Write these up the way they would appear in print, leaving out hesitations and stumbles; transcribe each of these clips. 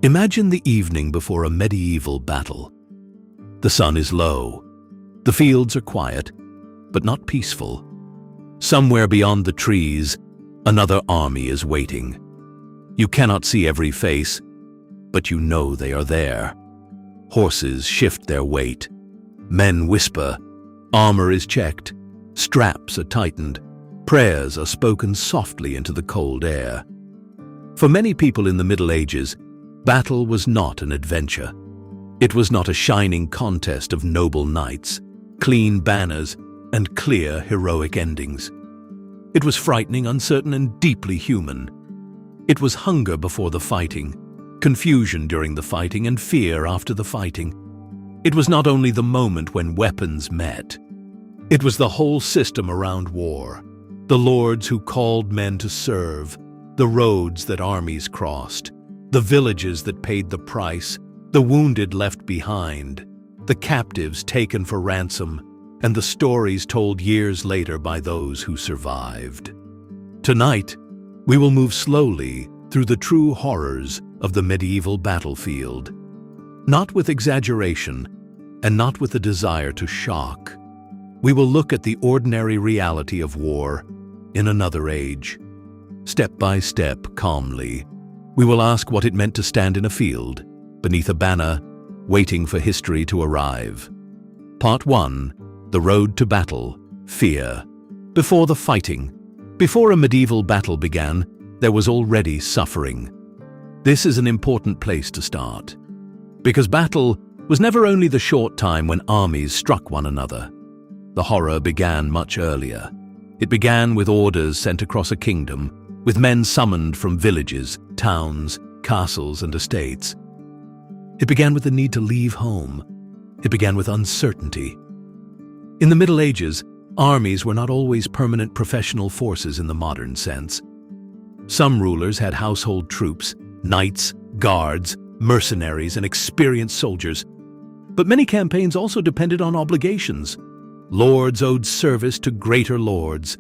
Imagine the evening before a medieval battle. The sun is low. The fields are quiet, but not peaceful. Somewhere beyond the trees, another army is waiting. You cannot see every face, but you know they are there. Horses shift their weight. Men whisper. Armor is checked. Straps are tightened. Prayers are spoken softly into the cold air. For many people in the Middle Ages, battle was not an adventure. It was not a shining contest of noble knights, clean banners, and clear heroic endings. It was frightening, uncertain, and deeply human. It was hunger before the fighting, confusion during the fighting, and fear after the fighting. It was not only the moment when weapons met. It was the whole system around war, the lords who called men to serve, the roads that armies crossed, the villages that paid the price, the wounded left behind, the captives taken for ransom, and the stories told years later by those who survived. Tonight, we will move slowly through the true horrors of the medieval battlefield, not with exaggeration and not with a desire to shock. We will look at the ordinary reality of war in another age. Step by step, calmly, we will ask what it meant to stand in a field, beneath a banner, waiting for history to arrive. Part 1. The Road to Battle, Fear. Before the fighting, before a medieval battle began, there was already suffering. This is an important place to start, because battle was never only the short time when armies struck one another. The horror began much earlier. It began with orders sent across a kingdom, with men summoned from villages, towns, castles, and estates. It began with the need to leave home. It began with uncertainty. In the Middle Ages, armies were not always permanent professional forces in the modern sense. Some rulers had household troops, knights, guards, mercenaries, and experienced soldiers. But many campaigns also depended on obligations. Lords owed service to greater lords.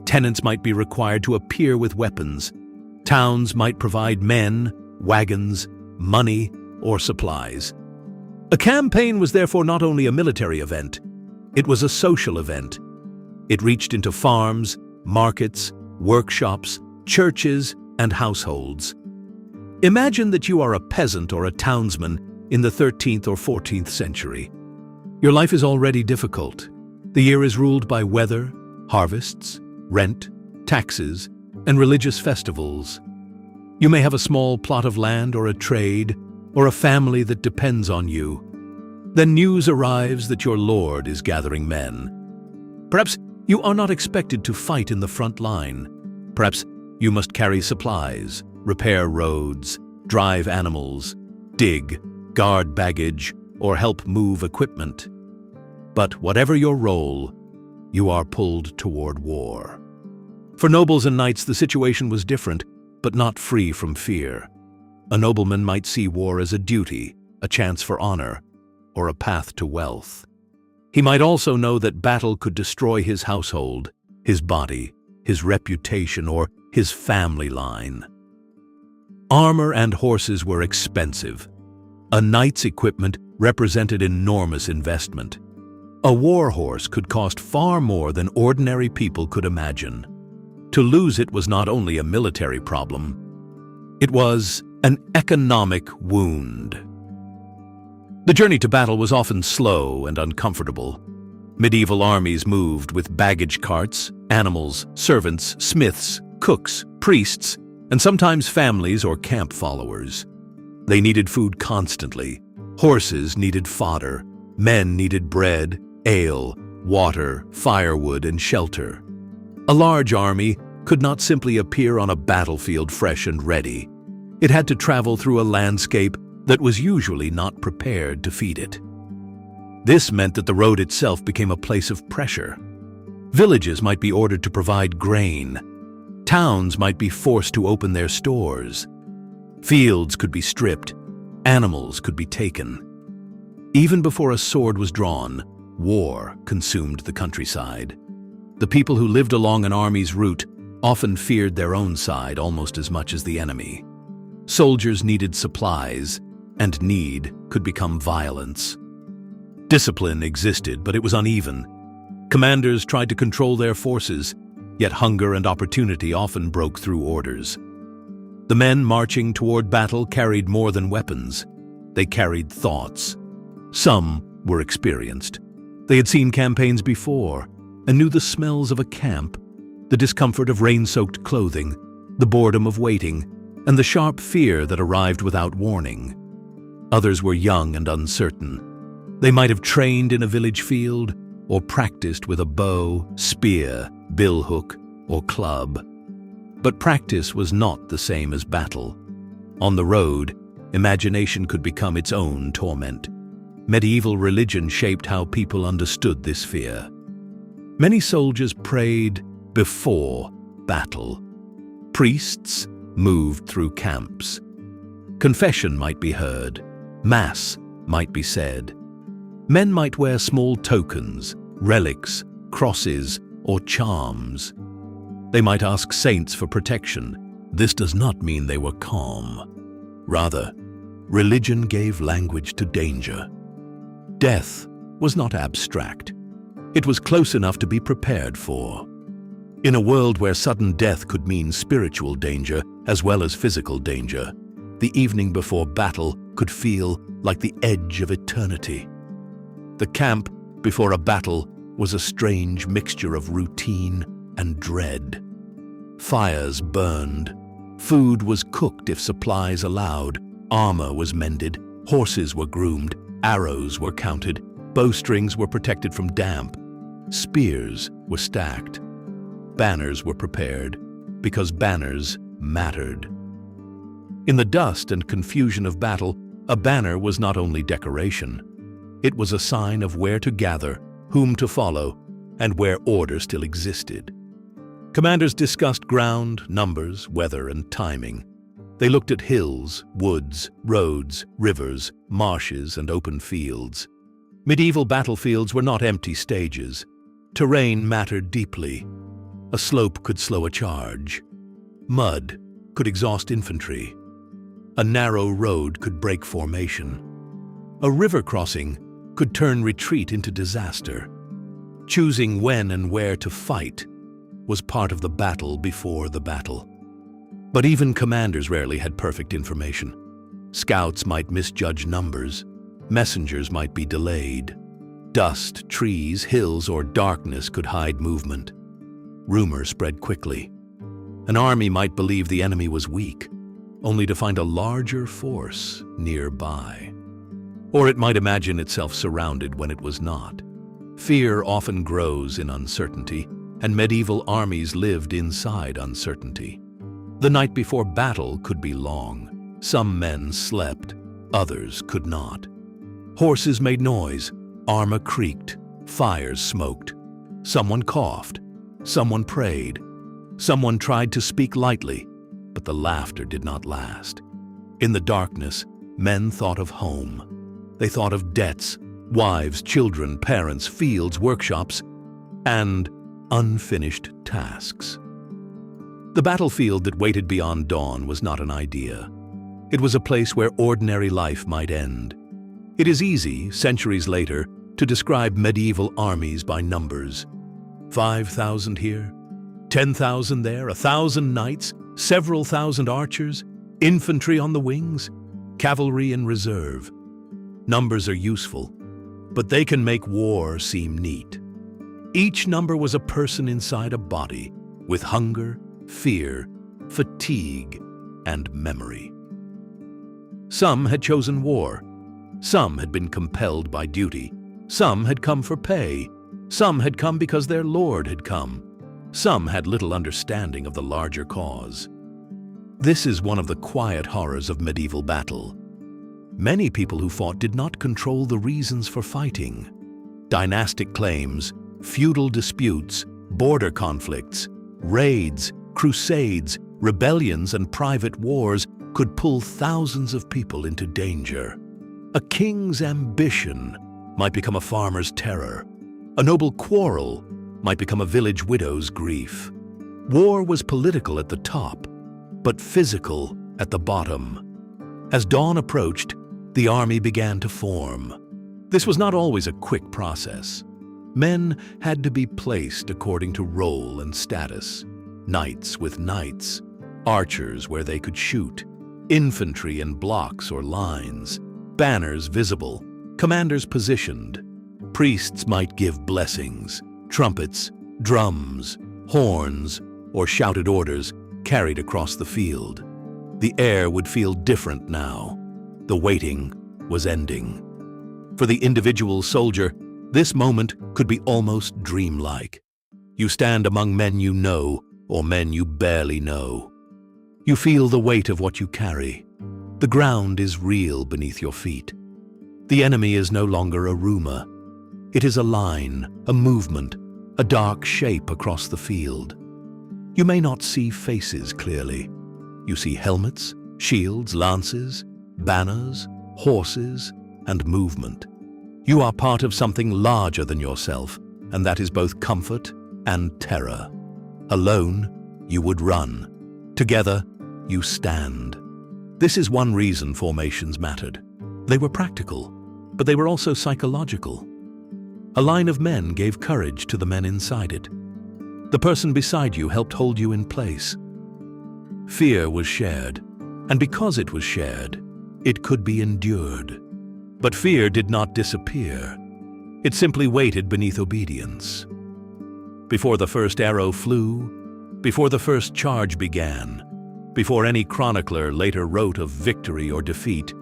Tenants might be required to appear with weapons. Towns might provide men, wagons, money, or supplies. A campaign was therefore not only a military event, it was a social event. It reached into farms, markets, workshops, churches, and households. Imagine that you are a peasant or a townsman in the 13th or 14th century. Your life is already difficult. The year is ruled by weather, harvests, rent, taxes, and religious festivals. You may have a small plot of land or a trade, or a family that depends on you. Then news arrives that your lord is gathering men. Perhaps you are not expected to fight in the front line. Perhaps you must carry supplies, repair roads, drive animals, dig, guard baggage, or help move equipment. But whatever your role, you are pulled toward war. For nobles and knights, the situation was different, but not free from fear. A nobleman might see war as a duty, a chance for honor, or a path to wealth. He might also know that battle could destroy his household, his body, his reputation, or his family line. Armor and horses were expensive. A knight's equipment represented enormous investment. A war horse could cost far more than ordinary people could imagine. To lose it was not only a military problem, it was an economic wound. The journey to battle was often slow and uncomfortable. Medieval armies moved with baggage carts, animals, servants, smiths, cooks, priests, and sometimes families or camp followers. They needed food constantly. Horses needed fodder. Men needed bread, ale, water, firewood, and shelter. A large army could not simply appear on a battlefield fresh and ready. It had to travel through a landscape that was usually not prepared to feed it. This meant that the road itself became a place of pressure. Villages might be ordered to provide grain. Towns might be forced to open their stores. Fields could be stripped. Animals could be taken. Even before a sword was drawn, war consumed the countryside. The people who lived along an army's route often feared their own side almost as much as the enemy. Soldiers needed supplies, and need could become violence. Discipline existed, but it was uneven. Commanders tried to control their forces, yet hunger and opportunity often broke through orders. The men marching toward battle carried more than weapons. They carried thoughts. Some were experienced. They had seen campaigns before and knew the smells of a camp, the discomfort of rain-soaked clothing, the boredom of waiting, and the sharp fear that arrived without warning. Others were young and uncertain. They might have trained in a village field or practiced with a bow, spear, billhook, or club. But practice was not the same as battle. On the road, imagination could become its own torment. Medieval religion shaped how people understood this fear. Many soldiers prayed before battle. Priests moved through camps. Confession might be heard. Mass might be said. Men might wear small tokens, relics, crosses, or charms. They might ask saints for protection. This does not mean they were calm. Rather, religion gave language to danger. Death was not abstract. It was close enough to be prepared for. In a world where sudden death could mean spiritual danger as well as physical danger, the evening before battle could feel like the edge of eternity. The camp before a battle was a strange mixture of routine and dread. Fires burned. Food was cooked if supplies allowed. Armor was mended. Horses were groomed. Arrows were counted. Bowstrings were protected from damp. Spears were stacked. Banners were prepared, because banners mattered. In the dust and confusion of battle, a banner was not only decoration. It was a sign of where to gather, whom to follow, and where order still existed. Commanders discussed ground, numbers, weather, and timing. They looked at hills, woods, roads, rivers, marshes, and open fields. Medieval battlefields were not empty stages. Terrain mattered deeply. A slope could slow a charge. Mud could exhaust infantry. A narrow road could break formation. A river crossing could turn retreat into disaster. Choosing when and where to fight was part of the battle before the battle. But even commanders rarely had perfect information. Scouts might misjudge numbers. Messengers might be delayed. Dust, trees, hills, or darkness could hide movement. Rumor spread quickly. An army might believe the enemy was weak, only to find a larger force nearby. Or it might imagine itself surrounded when it was not. Fear often grows in uncertainty, and medieval armies lived inside uncertainty. The night before battle could be long. Some men slept, others could not. Horses made noise, armor creaked, fires smoked. Someone coughed, someone prayed, someone tried to speak lightly, but the laughter did not last. In the darkness, men thought of home. They thought of debts, wives, children, parents, fields, workshops, and unfinished tasks. The battlefield that waited beyond dawn was not an idea. It was a place where ordinary life might end. It is easy, centuries later, to describe medieval armies by numbers. 5,000 here, 10,000 there, 1,000 knights, several thousand archers, infantry on the wings, cavalry in reserve. Numbers are useful, but they can make war seem neat. Each number was a person inside a body, with hunger, fear, fatigue, and memory. Some had chosen war. Some had been compelled by duty. Some had come for pay. Some had come because their lord had come. Some had little understanding of the larger cause. This is one of the quiet horrors of medieval battle. Many people who fought did not control the reasons for fighting. Dynastic claims, feudal disputes, border conflicts, raids, crusades, rebellions, and private wars could pull thousands of people into danger. A king's ambition might become a farmer's terror. A noble quarrel might become a village widow's grief. War was political at the top, but physical at the bottom. As dawn approached, the army began to form. This was not always a quick process. Men had to be placed according to role and status. Knights with knights, archers where they could shoot, infantry in blocks or lines, banners visible, commanders positioned. Priests might give blessings, trumpets, drums, horns, or shouted orders carried across the field. The air would feel different now. The waiting was ending. For the individual soldier, this moment could be almost dreamlike. You stand among men you know, or men you barely know. You feel the weight of what you carry. The ground is real beneath your feet. The enemy is no longer a rumor. It is a line, a movement, a dark shape across the field. You may not see faces clearly. You see helmets, shields, lances, banners, horses, and movement. You are part of something larger than yourself, and that is both comfort and terror. Alone, you would run. Together, you stand. This is one reason formations mattered. They were practical, but they were also psychological. A line of men gave courage to the men inside it. The person beside you helped hold you in place. Fear was shared, and because it was shared, it could be endured. But fear did not disappear. It simply waited beneath obedience. Before the first arrow flew, before the first charge began, before any chronicler later wrote of victory or defeat,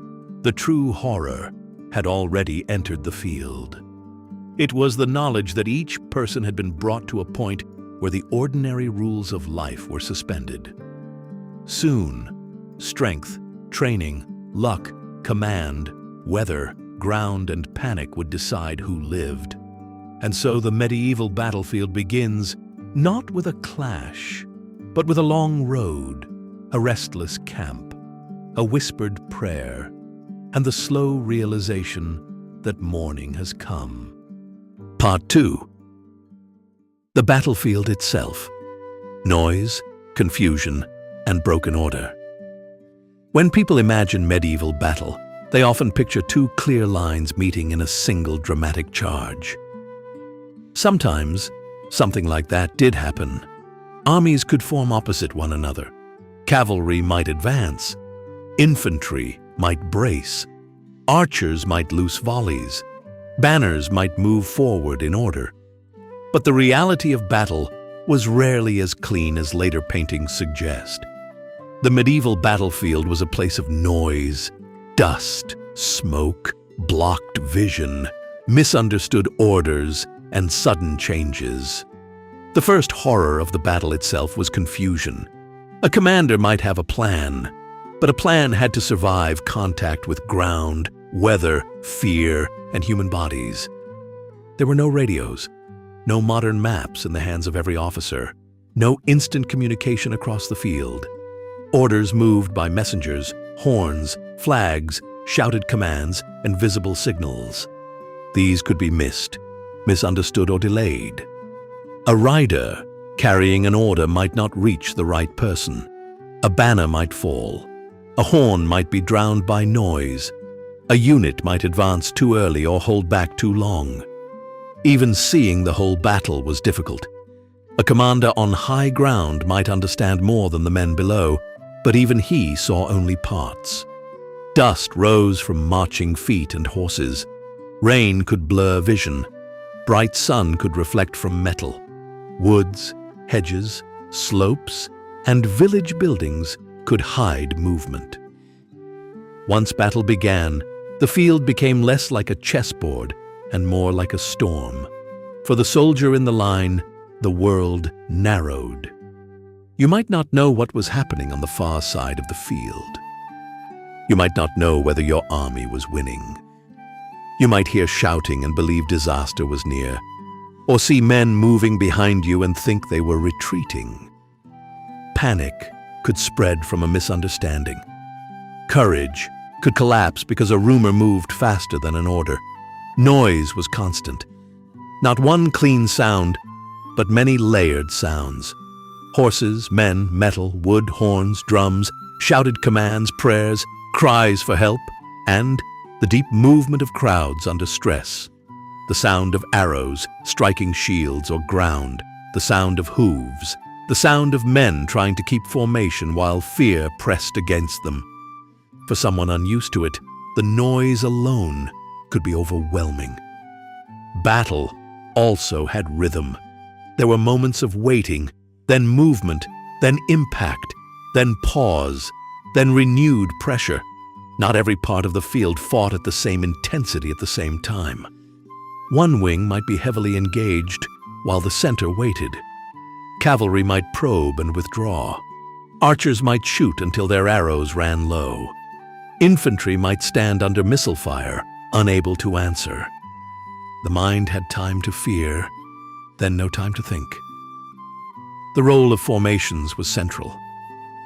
the true horror had already entered the field. It was the knowledge that each person had been brought to a point where the ordinary rules of life were suspended. Soon, strength, training, luck, command, weather, ground, and panic would decide who lived. And so the medieval battlefield begins not with a clash, but with a long road, a restless camp, a whispered prayer, and the slow realization that morning has come. Part 2. The battlefield itself. Noise, confusion, and broken order. When people imagine medieval battle, they often picture two clear lines meeting in a single dramatic charge. Sometimes, something like that did happen. Armies could form opposite one another. Cavalry might advance. Infantry might brace. Archers might loose volleys. Banners might move forward in order. But the reality of battle was rarely as clean as later paintings suggest. The medieval battlefield was a place of noise, dust, smoke, blocked vision, misunderstood orders, and sudden changes. The first horror of the battle itself was confusion. A commander might have a plan, but a plan had to survive contact with ground, weather, fear, and human bodies. There were no radios, no modern maps in the hands of every officer, no instant communication across the field. Orders moved by messengers, horns, flags, shouted commands, and visible signals. These could be missed, misunderstood, or delayed. A rider carrying an order might not reach the right person. A banner might fall. A horn might be drowned by noise. A unit might advance too early or hold back too long. Even seeing the whole battle was difficult. A commander on high ground might understand more than the men below, but even he saw only parts. Dust rose from marching feet and horses. Rain could blur vision. Bright sun could reflect from metal. Woods, hedges, slopes, and village buildings could hide movement. Once battle began, the field became less like a chessboard and more like a storm. For the soldier in the line, the world narrowed. You might not know what was happening on the far side of the field. You might not know whether your army was winning. You might hear shouting and believe disaster was near, or see men moving behind you and think they were retreating. Panic could spread from a misunderstanding. Courage could collapse because a rumor moved faster than an order. Noise was constant. Not one clean sound, but many layered sounds. Horses, men, metal, wood, horns, drums, shouted commands, prayers, cries for help, and the deep movement of crowds under stress. The sound of arrows striking shields or ground, the sound of hooves, the sound of men trying to keep formation while fear pressed against them. For someone unused to it, the noise alone could be overwhelming. Battle also had rhythm. There were moments of waiting, then movement, then impact, then pause, then renewed pressure. Not every part of the field fought at the same intensity at the same time. One wing might be heavily engaged while the center waited. Cavalry might probe and withdraw. Archers might shoot until their arrows ran low. Infantry might stand under missile fire, unable to answer. The mind had time to fear, then no time to think. The role of formations was central.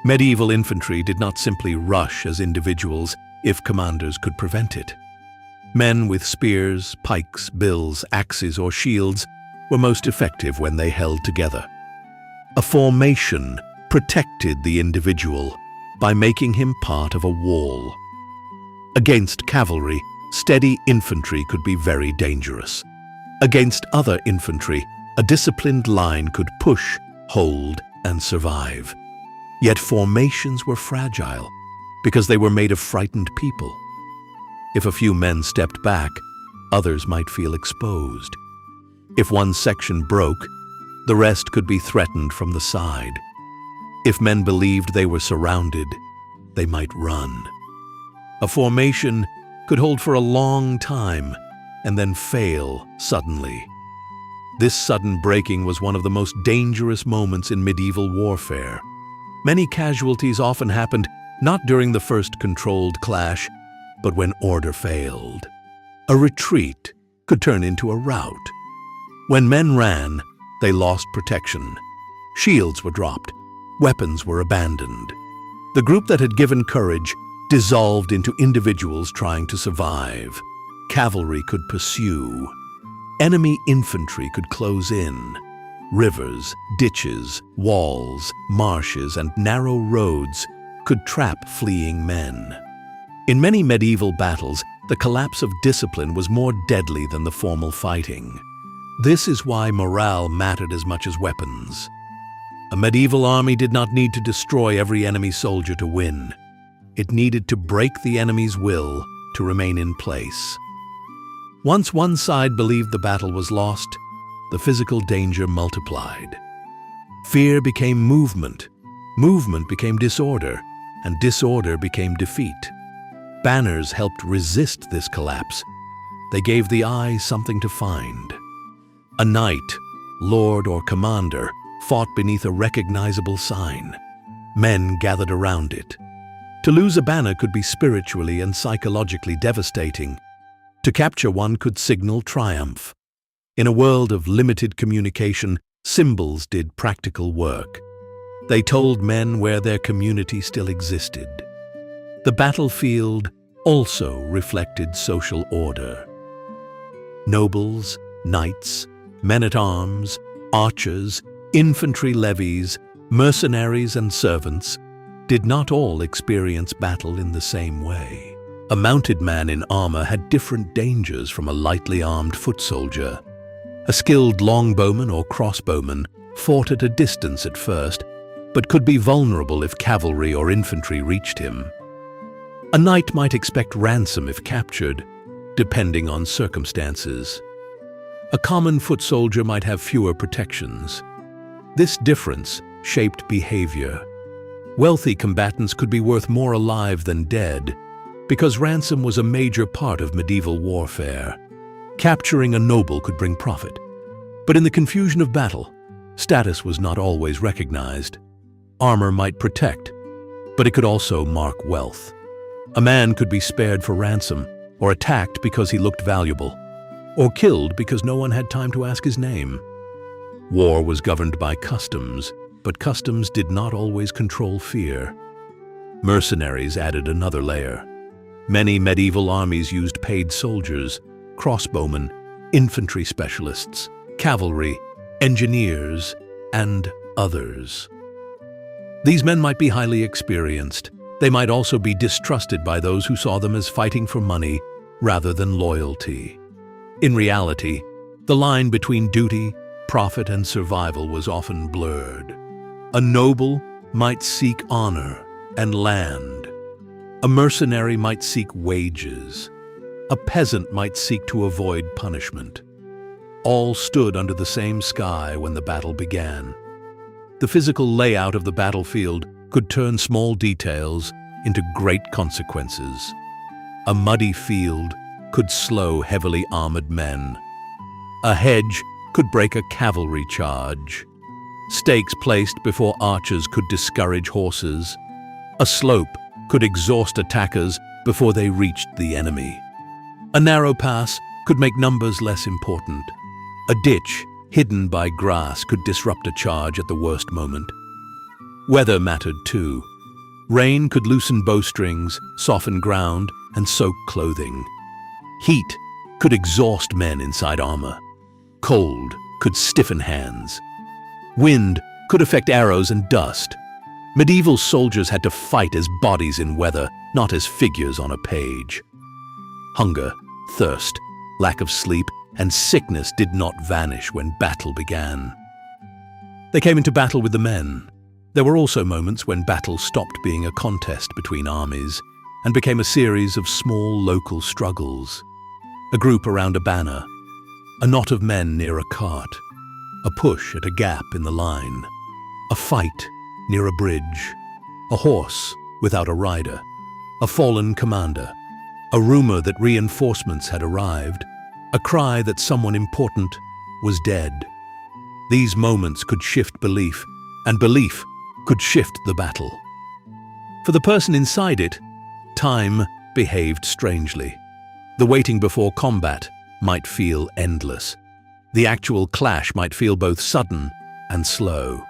Medieval infantry did not simply rush as individuals if commanders could prevent it. Men with spears, pikes, bills, axes, or shields were most effective when they held together. A formation protected the individual by making him part of a wall. Against cavalry, steady infantry could be very dangerous. Against other infantry, a disciplined line could push, hold, and survive. Yet formations were fragile because they were made of frightened people. If a few men stepped back, others might feel exposed. If one section broke, the rest could be threatened from the side. If men believed they were surrounded, they might run. A formation could hold for a long time and then fail suddenly. This sudden breaking was one of the most dangerous moments in medieval warfare. Many casualties often happened not during the first controlled clash, but when order failed. A retreat could turn into a rout. When men ran, they lost protection. Shields were dropped. Weapons were abandoned. The group that had given courage dissolved into individuals trying to survive. Cavalry could pursue. Enemy infantry could close in. Rivers, ditches, walls, marshes, and narrow roads could trap fleeing men. In many medieval battles, the collapse of discipline was more deadly than the formal fighting. This is why morale mattered as much as weapons. A medieval army did not need to destroy every enemy soldier to win. It needed to break the enemy's will to remain in place. Once one side believed the battle was lost, the physical danger multiplied. Fear became movement, movement became disorder, and disorder became defeat. Banners helped resist this collapse. They gave the eye something to find. A knight, lord, or commander fought beneath a recognizable sign. Men gathered around it. To lose a banner could be spiritually and psychologically devastating. To capture one could signal triumph. In a world of limited communication, symbols did practical work. They told men where their community still existed. The battlefield also reflected social order. Nobles, knights, men-at-arms, archers, infantry levies, mercenaries, and servants did not all experience battle in the same way. A mounted man in armor had different dangers from a lightly armed foot soldier. A skilled longbowman or crossbowman fought at a distance at first, but could be vulnerable if cavalry or infantry reached him. A knight might expect ransom if captured, depending on circumstances. A common foot soldier might have fewer protections. This difference shaped behavior. Wealthy combatants could be worth more alive than dead, because ransom was a major part of medieval warfare. Capturing a noble could bring profit. But in the confusion of battle, status was not always recognized. Armor might protect, but it could also mark wealth. A man could be spared for ransom, or attacked because he looked valuable, or killed because no one had time to ask his name. War was governed by customs, but customs did not always control fear. Mercenaries added another layer. Many medieval armies used paid soldiers, crossbowmen, infantry specialists, cavalry, engineers, and others. These men might be highly experienced, They might also be distrusted by those who saw them as fighting for money rather than loyalty. In reality, the line between duty, profit, and survival was often blurred. A noble might seek honor and land. A mercenary might seek wages. A peasant might seek to avoid punishment. All stood under the same sky when the battle began. The physical layout of the battlefield could turn small details into great consequences. A muddy field could slow heavily armored men. A hedge could break a cavalry charge. Stakes placed before archers could discourage horses. A slope could exhaust attackers before they reached the enemy. A narrow pass could make numbers less important. A ditch hidden by grass could disrupt a charge at the worst moment. Weather mattered too. Rain could loosen bowstrings, soften ground, and soak clothing. Heat could exhaust men inside armor. Cold could stiffen hands. Wind could affect arrows and dust. Medieval soldiers had to fight as bodies in weather, not as figures on a page. Hunger, thirst, lack of sleep, and sickness did not vanish when battle began. They came into battle with the men. There were also moments when battle stopped being a contest between armies and became a series of small local struggles. A group around a banner, a knot of men near a cart, a push at a gap in the line, a fight near a bridge, a horse without a rider, a fallen commander, a rumor that reinforcements had arrived, a cry that someone important was dead. These moments could shift belief, and belief could shift the battle. For the person inside it, time behaved strangely. The waiting before combat might feel endless. The actual clash might feel both sudden and slow.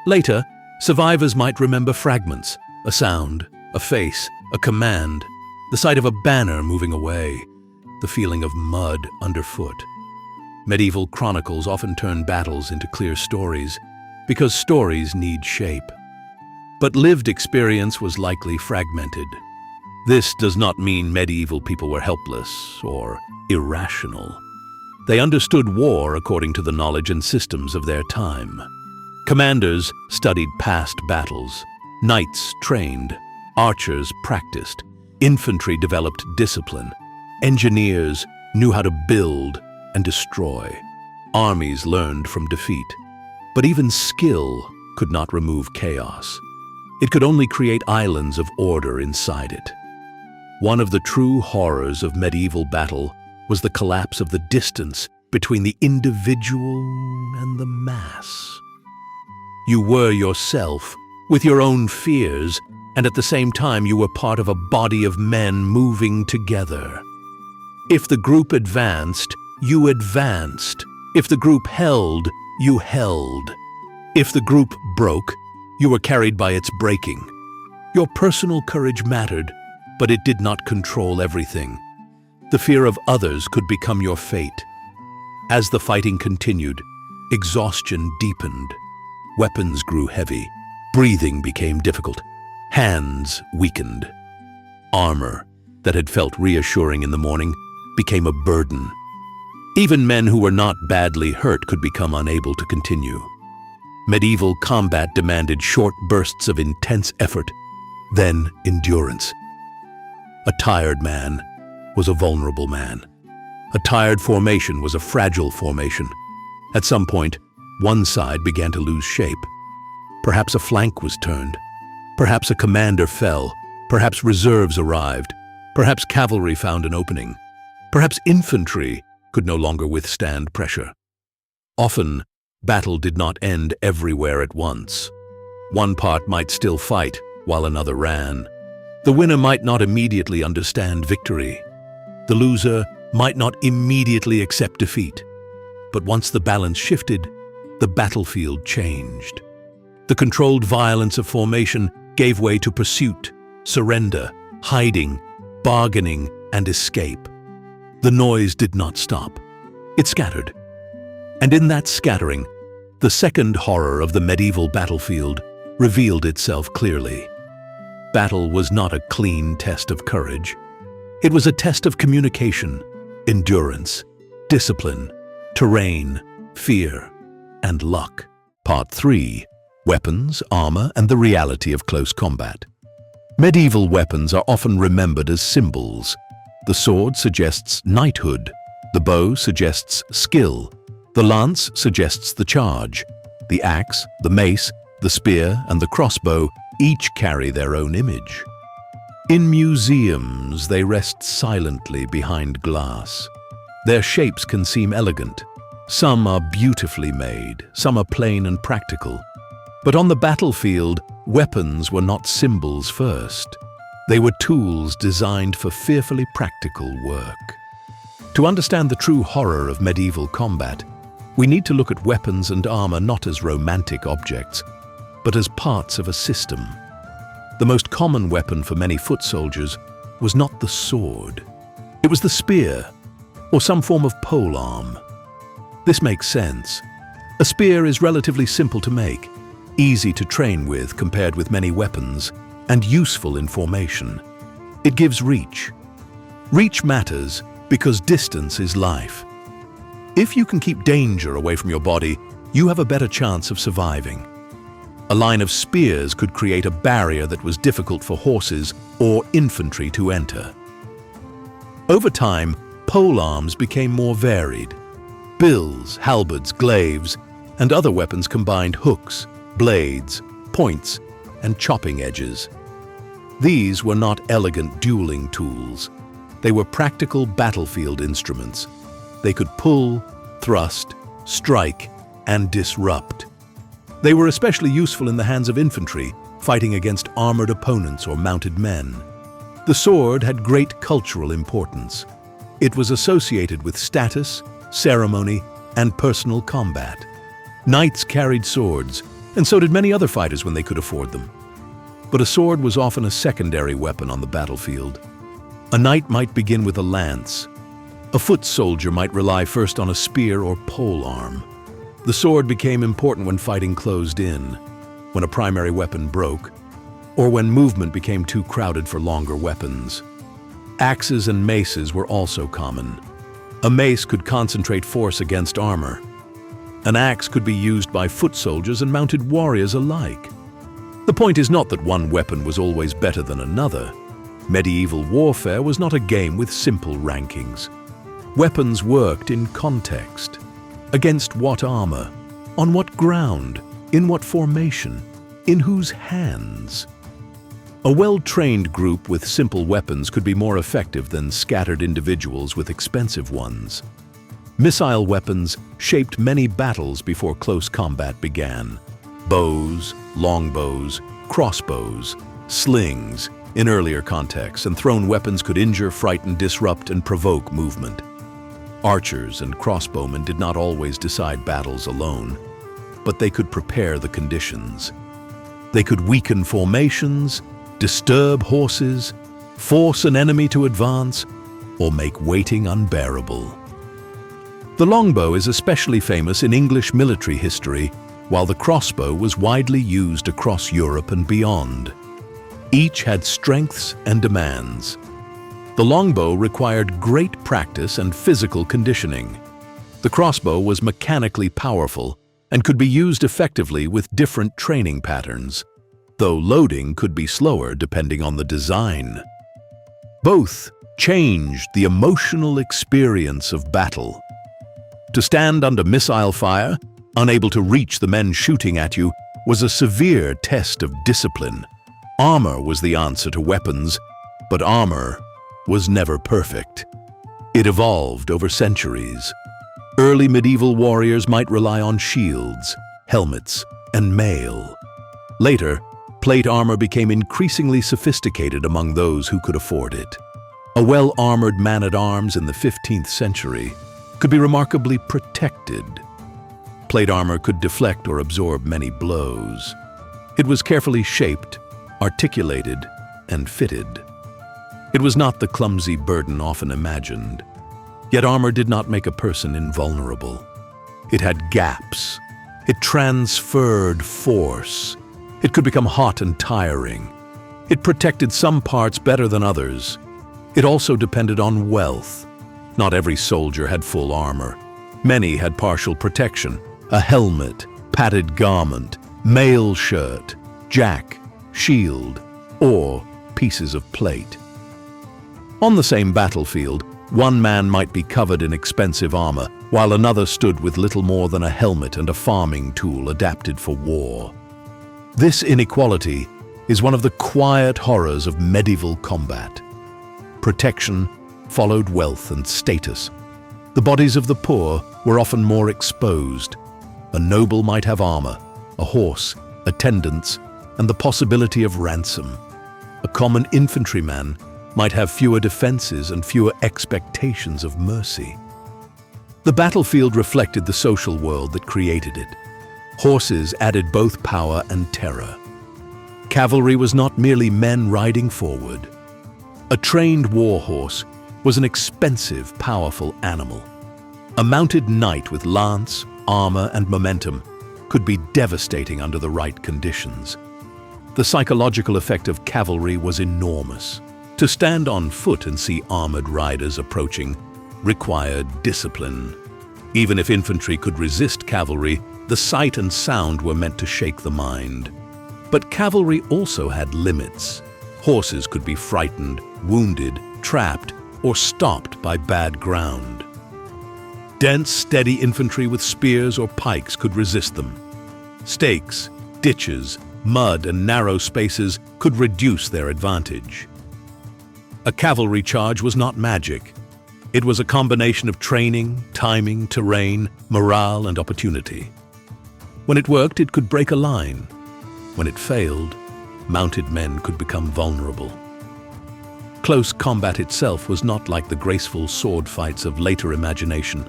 Later, survivors might remember fragments, a sound, a face, a command, the sight of a banner moving away, the feeling of mud underfoot. Medieval chronicles often turn battles into clear stories because stories need shape. But lived experience was likely fragmented. This does not mean medieval people were helpless or irrational. They understood war according to the knowledge and systems of their time. Commanders studied past battles. Knights trained. Archers practiced. Infantry developed discipline. Engineers knew how to build and destroy. Armies learned from defeat. But even skill could not remove chaos. It could only create islands of order inside it. One of the true horrors of medieval battle was the collapse of the distance between the individual and the mass. You were yourself, with your own fears, and at the same time you were part of a body of men moving together. If the group advanced, you advanced. If the group held, you held. If the group broke, you were carried by its breaking. Your personal courage mattered, but it did not control everything. The fear of others could become your fate. As the fighting continued, exhaustion deepened. Weapons grew heavy. Breathing became difficult. Hands weakened. Armor that had felt reassuring in the morning became a burden. Even men who were not badly hurt could become unable to continue. Medieval combat demanded short bursts of intense effort, then endurance. A tired man was a vulnerable man. A tired formation was a fragile formation. At some point, one side began to lose shape. Perhaps a flank was turned. Perhaps a commander fell. Perhaps reserves arrived. Perhaps cavalry found an opening. Perhaps infantry could no longer withstand pressure. Often, battle did not end everywhere at once. One part might still fight while another ran. The winner might not immediately understand victory. The loser might not immediately accept defeat. But once the balance shifted, the battlefield changed. The controlled violence of formation gave way to pursuit, surrender, hiding, bargaining, and escape. The noise did not stop. It scattered. And in that scattering, the second horror of the medieval battlefield revealed itself clearly. battle was not a clean test of courage. It was a test of communication, endurance, discipline, terrain, fear, and luck. Part 3. Weapons, armor, and the reality of close combat. Medieval weapons are often remembered as symbols. The sword suggests knighthood. The bow suggests skill. The lance suggests the charge. The axe, the mace, the spear, and the crossbow each carry their own image. In museums, they rest silently behind glass. Their shapes can seem elegant. Some are beautifully made, some are plain and practical. But on the battlefield, weapons were not symbols first. They were tools designed for fearfully practical work. To understand the true horror of medieval combat, we need to look at weapons and armor not as romantic objects, but as parts of a system. The most common weapon for many foot soldiers was not the sword. It was the spear, or some form of polearm. This makes sense. A spear is relatively simple to make, easy to train with compared with many weapons, and useful in formation. It gives reach. Reach matters because distance is life. If you can keep danger away from your body, you have a better chance of surviving. A line of spears could create a barrier that was difficult for horses or infantry to enter. Over time, polearms became more varied. Bills, halberds, glaives, and other weapons combined hooks, blades, points, and chopping edges. These were not elegant dueling tools. They were practical battlefield instruments. They could pull, thrust, strike, and disrupt. They were especially useful in the hands of infantry, fighting against armored opponents or mounted men. The sword had great cultural importance. It was associated with status, ceremony, and personal combat. Knights carried swords, and so did many other fighters when they could afford them. But a sword was often a secondary weapon on the battlefield. A knight might begin with a lance. A foot soldier might rely first on a spear or polearm. The sword became important when fighting closed in, when a primary weapon broke, or when movement became too crowded for longer weapons. Axes and maces were also common. A mace could concentrate force against armor. An axe could be used by foot soldiers and mounted warriors alike. The point is not that one weapon was always better than another. Medieval warfare was not a game with simple rankings. Weapons worked in context. Against what armor? On what ground? In what formation? In whose hands? A well-trained group with simple weapons could be more effective than scattered individuals with expensive ones. Missile weapons shaped many battles before close combat began. Bows, longbows, crossbows, slings, in earlier contexts, and thrown weapons could injure, frighten, disrupt, and provoke movement. Archers and crossbowmen did not always decide battles alone, but they could prepare the conditions. They could weaken formations, disturb horses, force an enemy to advance, or make waiting unbearable. The longbow is especially famous in English military history, while the crossbow was widely used across Europe and beyond. Each had strengths and demands. The longbow required great practice and physical conditioning. The crossbow was mechanically powerful and could be used effectively with different training patterns, though loading could be slower depending on the design. Both changed the emotional experience of battle. To stand under missile fire, unable to reach the men shooting at you, was a severe test of discipline. Armor was the answer to weapons, but armor was never perfect. It evolved over centuries. Early medieval warriors might rely on shields, helmets, and mail. Later, plate armor became increasingly sophisticated among those who could afford it. A well-armored man-at-arms in the 15th century could be remarkably protected. Plate armor could deflect or absorb many blows. It was carefully shaped, articulated, and fitted. It was not the clumsy burden often imagined. Yet armor did not make a person invulnerable. It had gaps. It transferred force. It could become hot and tiring. It protected some parts better than others. It also depended on wealth. Not every soldier had full armor. Many had partial protection, a helmet, padded garment, mail shirt, jack, shield, or pieces of plate. On the same battlefield, one man might be covered in expensive armor, while another stood with little more than a helmet and a farming tool adapted for war. This inequality is one of the quiet horrors of medieval combat. Protection followed wealth and status. The bodies of the poor were often more exposed. A noble might have armor, a horse, attendants, and the possibility of ransom. A common infantryman might have fewer defenses and fewer expectations of mercy. The battlefield reflected the social world that created it. Horses added both power and terror. Cavalry was not merely men riding forward. A trained war horse was an expensive, powerful animal. A mounted knight with lance, armor, and momentum could be devastating under the right conditions. The psychological effect of cavalry was enormous. To stand on foot and see armored riders approaching required discipline. Even if infantry could resist cavalry, the sight and sound were meant to shake the mind. But cavalry also had limits. Horses could be frightened, wounded, trapped, or stopped by bad ground. Dense, steady infantry with spears or pikes could resist them. Stakes, ditches, mud, and narrow spaces could reduce their advantage. A cavalry charge was not magic. It was a combination of training, timing, terrain, morale, and opportunity. When it worked, it could break a line. When it failed, mounted men could become vulnerable. Close combat itself was not like the graceful sword fights of later imagination.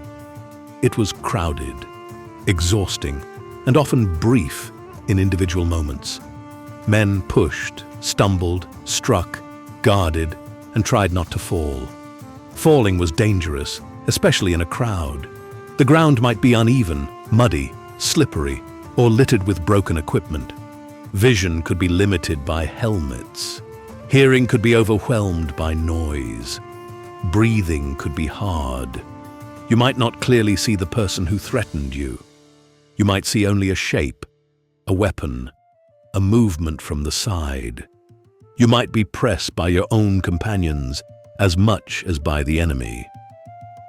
It was crowded, exhausting, and often brief in individual moments. Men pushed, stumbled, struck, guarded, and tried not to fall. Falling was dangerous, especially in a crowd. The ground might be uneven, muddy, slippery, or littered with broken equipment. Vision could be limited by helmets. Hearing could be overwhelmed by noise. Breathing could be hard. You might not clearly see the person who threatened you. You might see only a shape, a weapon, a movement from the side. You might be pressed by your own companions as much as by the enemy.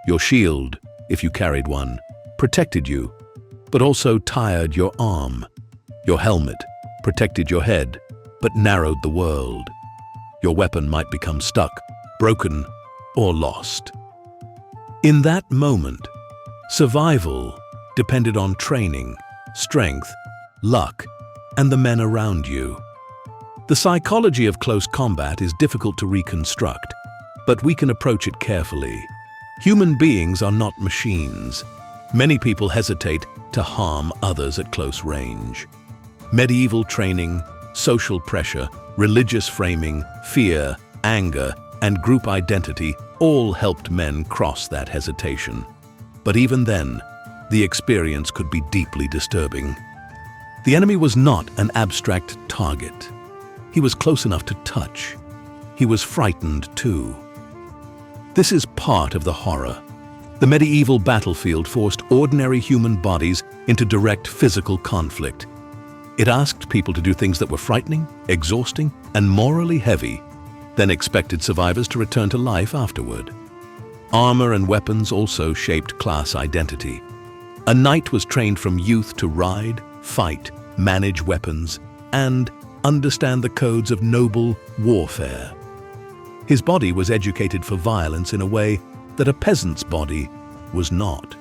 Your shield, if you carried one, protected you, but also tired your arm. Your helmet protected your head, but narrowed the world. Your weapon might become stuck, broken, or lost. In that moment, survival depended on training, strength, luck, and the men around you. The psychology of close combat is difficult to reconstruct, but we can approach it carefully. Human beings are not machines. Many people hesitate to harm others at close range. Medieval training, social pressure, religious framing, fear, anger, and group identity all helped men cross that hesitation. But even then, the experience could be deeply disturbing. The enemy was not an abstract target. He was close enough to touch. He was frightened too. This is part of the horror. The medieval battlefield forced ordinary human bodies into direct physical conflict. It asked people to do things that were frightening, exhausting, and morally heavy, then expected survivors to return to life afterward. Armor and weapons also shaped class identity. A knight was trained from youth to ride, fight, manage weapons, and understand the codes of noble warfare. His body was educated for violence in a way that a peasant's body was not.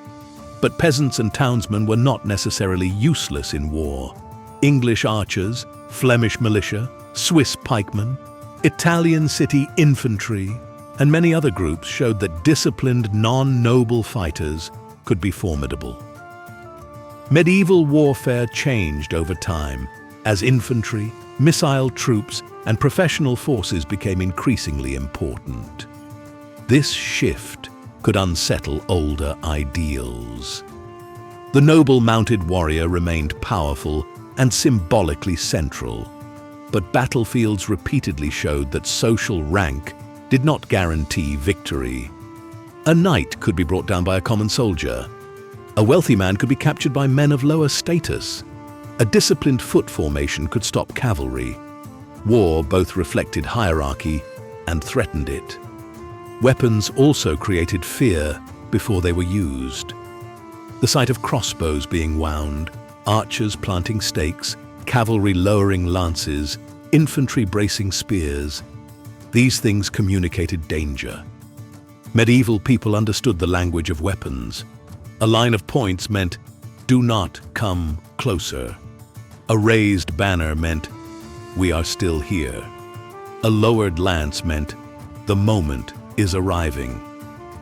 But peasants and townsmen were not necessarily useless in war. English archers, Flemish militia, Swiss pikemen, Italian city infantry, and many other groups showed that disciplined, non-noble fighters could be formidable. Medieval warfare changed over time as infantry, missile troops, and professional forces became increasingly important. This shift could unsettle older ideals. The noble mounted warrior remained powerful and symbolically central. But battlefields repeatedly showed that social rank did not guarantee victory. A knight could be brought down by a common soldier. A wealthy man could be captured by men of lower status. A disciplined foot formation could stop cavalry. War both reflected hierarchy and threatened it. Weapons also created fear before they were used. The sight of crossbows being wound, archers planting stakes, cavalry lowering lances, infantry bracing spears, these things communicated danger. Medieval people understood the language of weapons. A line of points meant, "Do not come closer." A raised banner meant, "We are still here." A lowered lance meant, "The moment is arriving."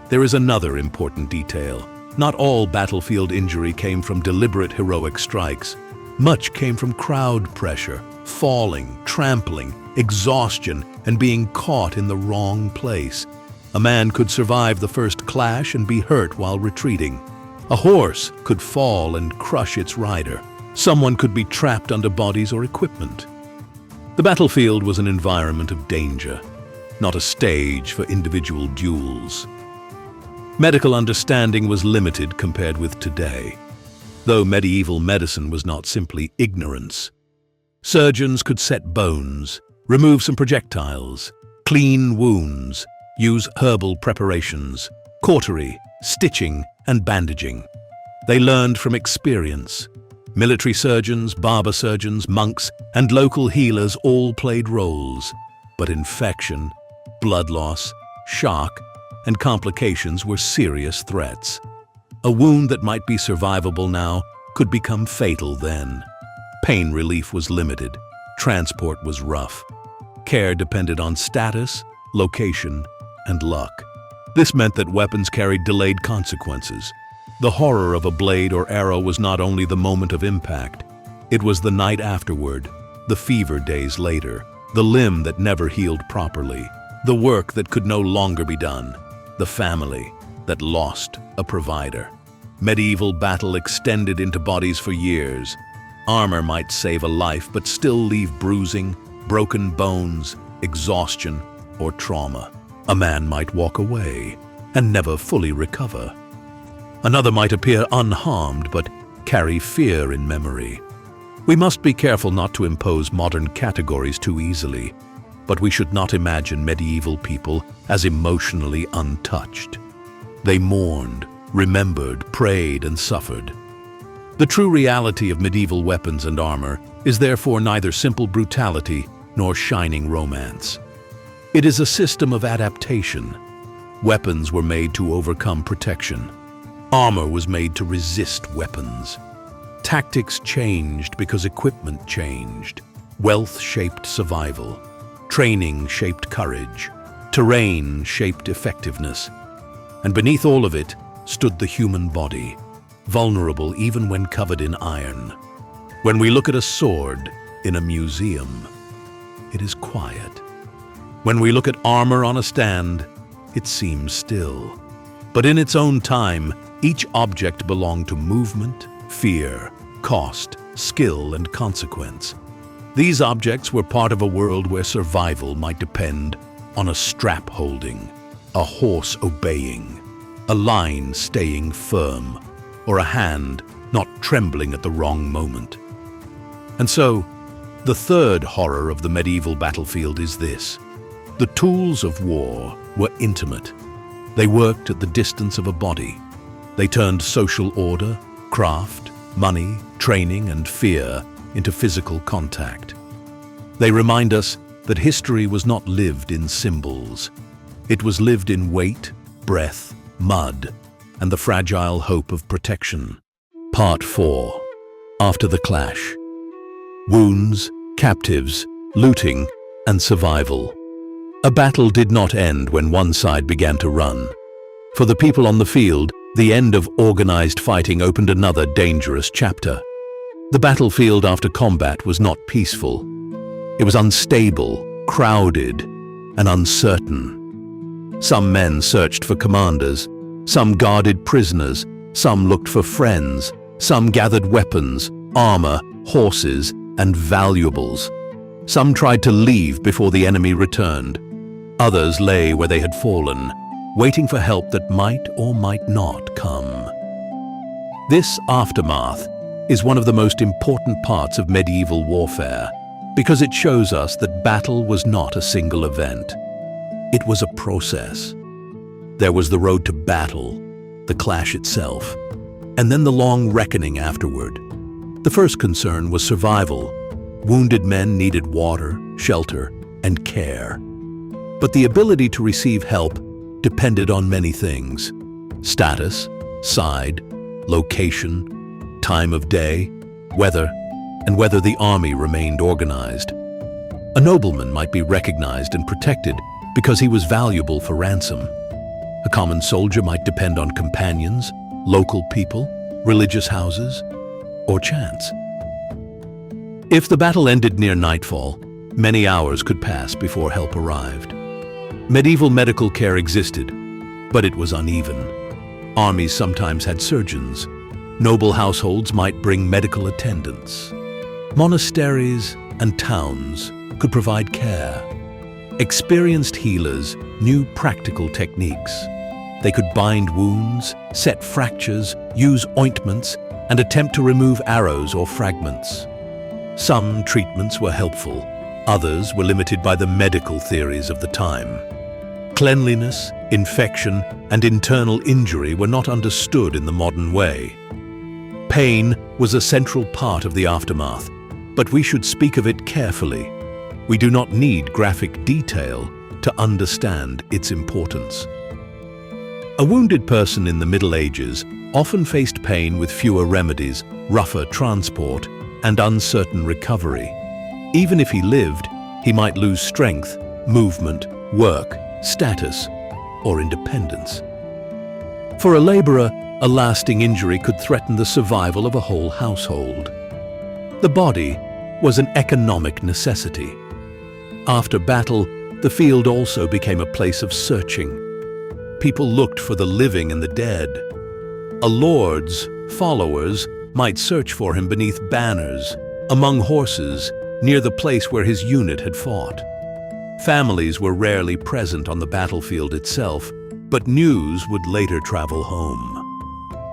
There is another important detail. Not all battlefield injury came from deliberate heroic strikes. Much came from crowd pressure, falling, trampling, exhaustion, and being caught in the wrong place. A man could survive the first clash and be hurt while retreating. A horse could fall and crush its rider. Someone could be trapped under bodies or equipment. The battlefield was an environment of danger, not a stage for individual duels. Medical understanding was limited compared with today, though medieval medicine was not simply ignorance. Surgeons could set bones, remove some projectiles, clean wounds, use herbal preparations, cautery, stitching, and bandaging. They learned from experience. Military surgeons, barber surgeons, monks, and local healers all played roles, but infection, blood loss, shock, and complications were serious threats. A wound that might be survivable now could become fatal then. Pain relief was limited. Transport was rough. Care depended on status, location, and luck. This meant that weapons carried delayed consequences. The horror of a blade or arrow was not only the moment of impact, it was the night afterward, the fever days later, the limb that never healed properly, the work that could no longer be done, the family that lost a provider. Medieval battle extended into bodies for years. Armor might save a life, but still leave bruising, broken bones, exhaustion, or trauma. A man might walk away and never fully recover. Another might appear unharmed, but carry fear in memory. We must be careful not to impose modern categories too easily, but we should not imagine medieval people as emotionally untouched. They mourned, remembered, prayed, and suffered. The true reality of medieval weapons and armor is therefore neither simple brutality nor shining romance. It is a system of adaptation. Weapons were made to overcome protection. Armor was made to resist weapons. Tactics changed because equipment changed. Wealth shaped survival. Training shaped courage. Terrain shaped effectiveness. And beneath all of it stood the human body, vulnerable even when covered in iron. When we look at a sword in a museum, it is quiet. When we look at armor on a stand, it seems still. But in its own time, each object belonged to movement, fear, cost, skill, and consequence. These objects were part of a world where survival might depend on a strap holding, a horse obeying, a line staying firm, or a hand not trembling at the wrong moment. And so, the third horror of the medieval battlefield is this. The tools of war were intimate. They worked at the distance of a body. They turned social order, craft, money, training, and fear into physical contact. They remind us that history was not lived in symbols. It was lived in weight, breath, mud, and the fragile hope of protection. Part 4. After the clash. Wounds, captives, looting, and survival. A battle did not end when one side began to run. For the people on the field, the end of organized fighting opened another dangerous chapter. The battlefield after combat was not peaceful. It was unstable, crowded, and uncertain. Some men searched for commanders, some guarded prisoners, some looked for friends, some gathered weapons, armor, horses, and valuables. Some tried to leave before the enemy returned. Others lay where they had fallen, waiting for help that might or might not come. This aftermath is one of the most important parts of medieval warfare because it shows us that battle was not a single event. It was a process. There was the road to battle, the clash itself, and then the long reckoning afterward. The first concern was survival. Wounded men needed water, shelter, and care. But the ability to receive help depended on many things: status, side, location, time of day, weather, and whether the army remained organized. A nobleman might be recognized and protected because he was valuable for ransom. A common soldier might depend on companions, local people, religious houses, or chance. If the battle ended near nightfall, many hours could pass before help arrived. Medieval medical care existed, but it was uneven. Armies sometimes had surgeons. Noble households might bring medical attendants. Monasteries and towns could provide care. Experienced healers knew practical techniques. They could bind wounds, set fractures, use ointments, and attempt to remove arrows or fragments. Some treatments were helpful, others were limited by the medical theories of the time. Cleanliness, infection, and internal injury were not understood in the modern way. Pain was a central part of the aftermath, but we should speak of it carefully. We do not need graphic detail to understand its importance. A wounded person in the Middle Ages often faced pain with fewer remedies, rougher transport, and uncertain recovery. Even if he lived, he might lose strength, movement, work, status, or independence. For a laborer, a lasting injury could threaten the survival of a whole household. The body was an economic necessity. After battle, the field also became a place of searching. People looked for the living and the dead. A lord's followers might search for him beneath banners, among horses, near the place where his unit had fought. Families were rarely present on the battlefield itself, but news would later travel home.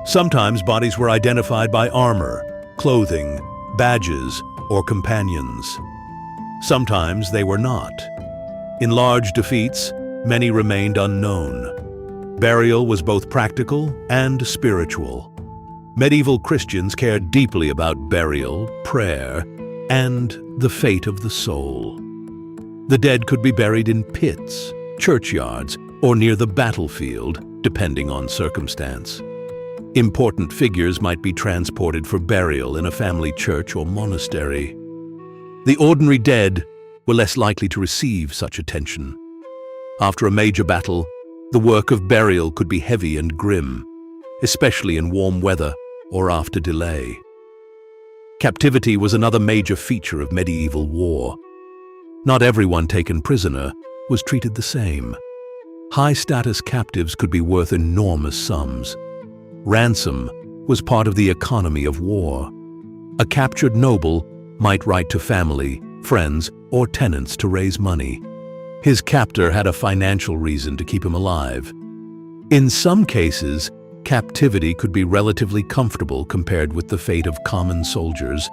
Sometimes bodies were identified by armor, clothing, badges, or companions. Sometimes they were not. In large defeats, many remained unknown. Burial was both practical and spiritual. Medieval Christians cared deeply about burial, prayer, and the fate of the soul. The dead could be buried in pits, churchyards, or near the battlefield, depending on circumstance. Important figures might be transported for burial in a family church or monastery. The ordinary dead were less likely to receive such attention. After a major battle, the work of burial could be heavy and grim, especially in warm weather or after delay. Captivity was another major feature of medieval war. Not everyone taken prisoner was treated the same. High-status captives could be worth enormous sums. Ransom was part of the economy of war. A captured noble might write to family, friends, or tenants to raise money. His captor had a financial reason to keep him alive. In some cases, captivity could be relatively comfortable compared with the fate of common soldiers,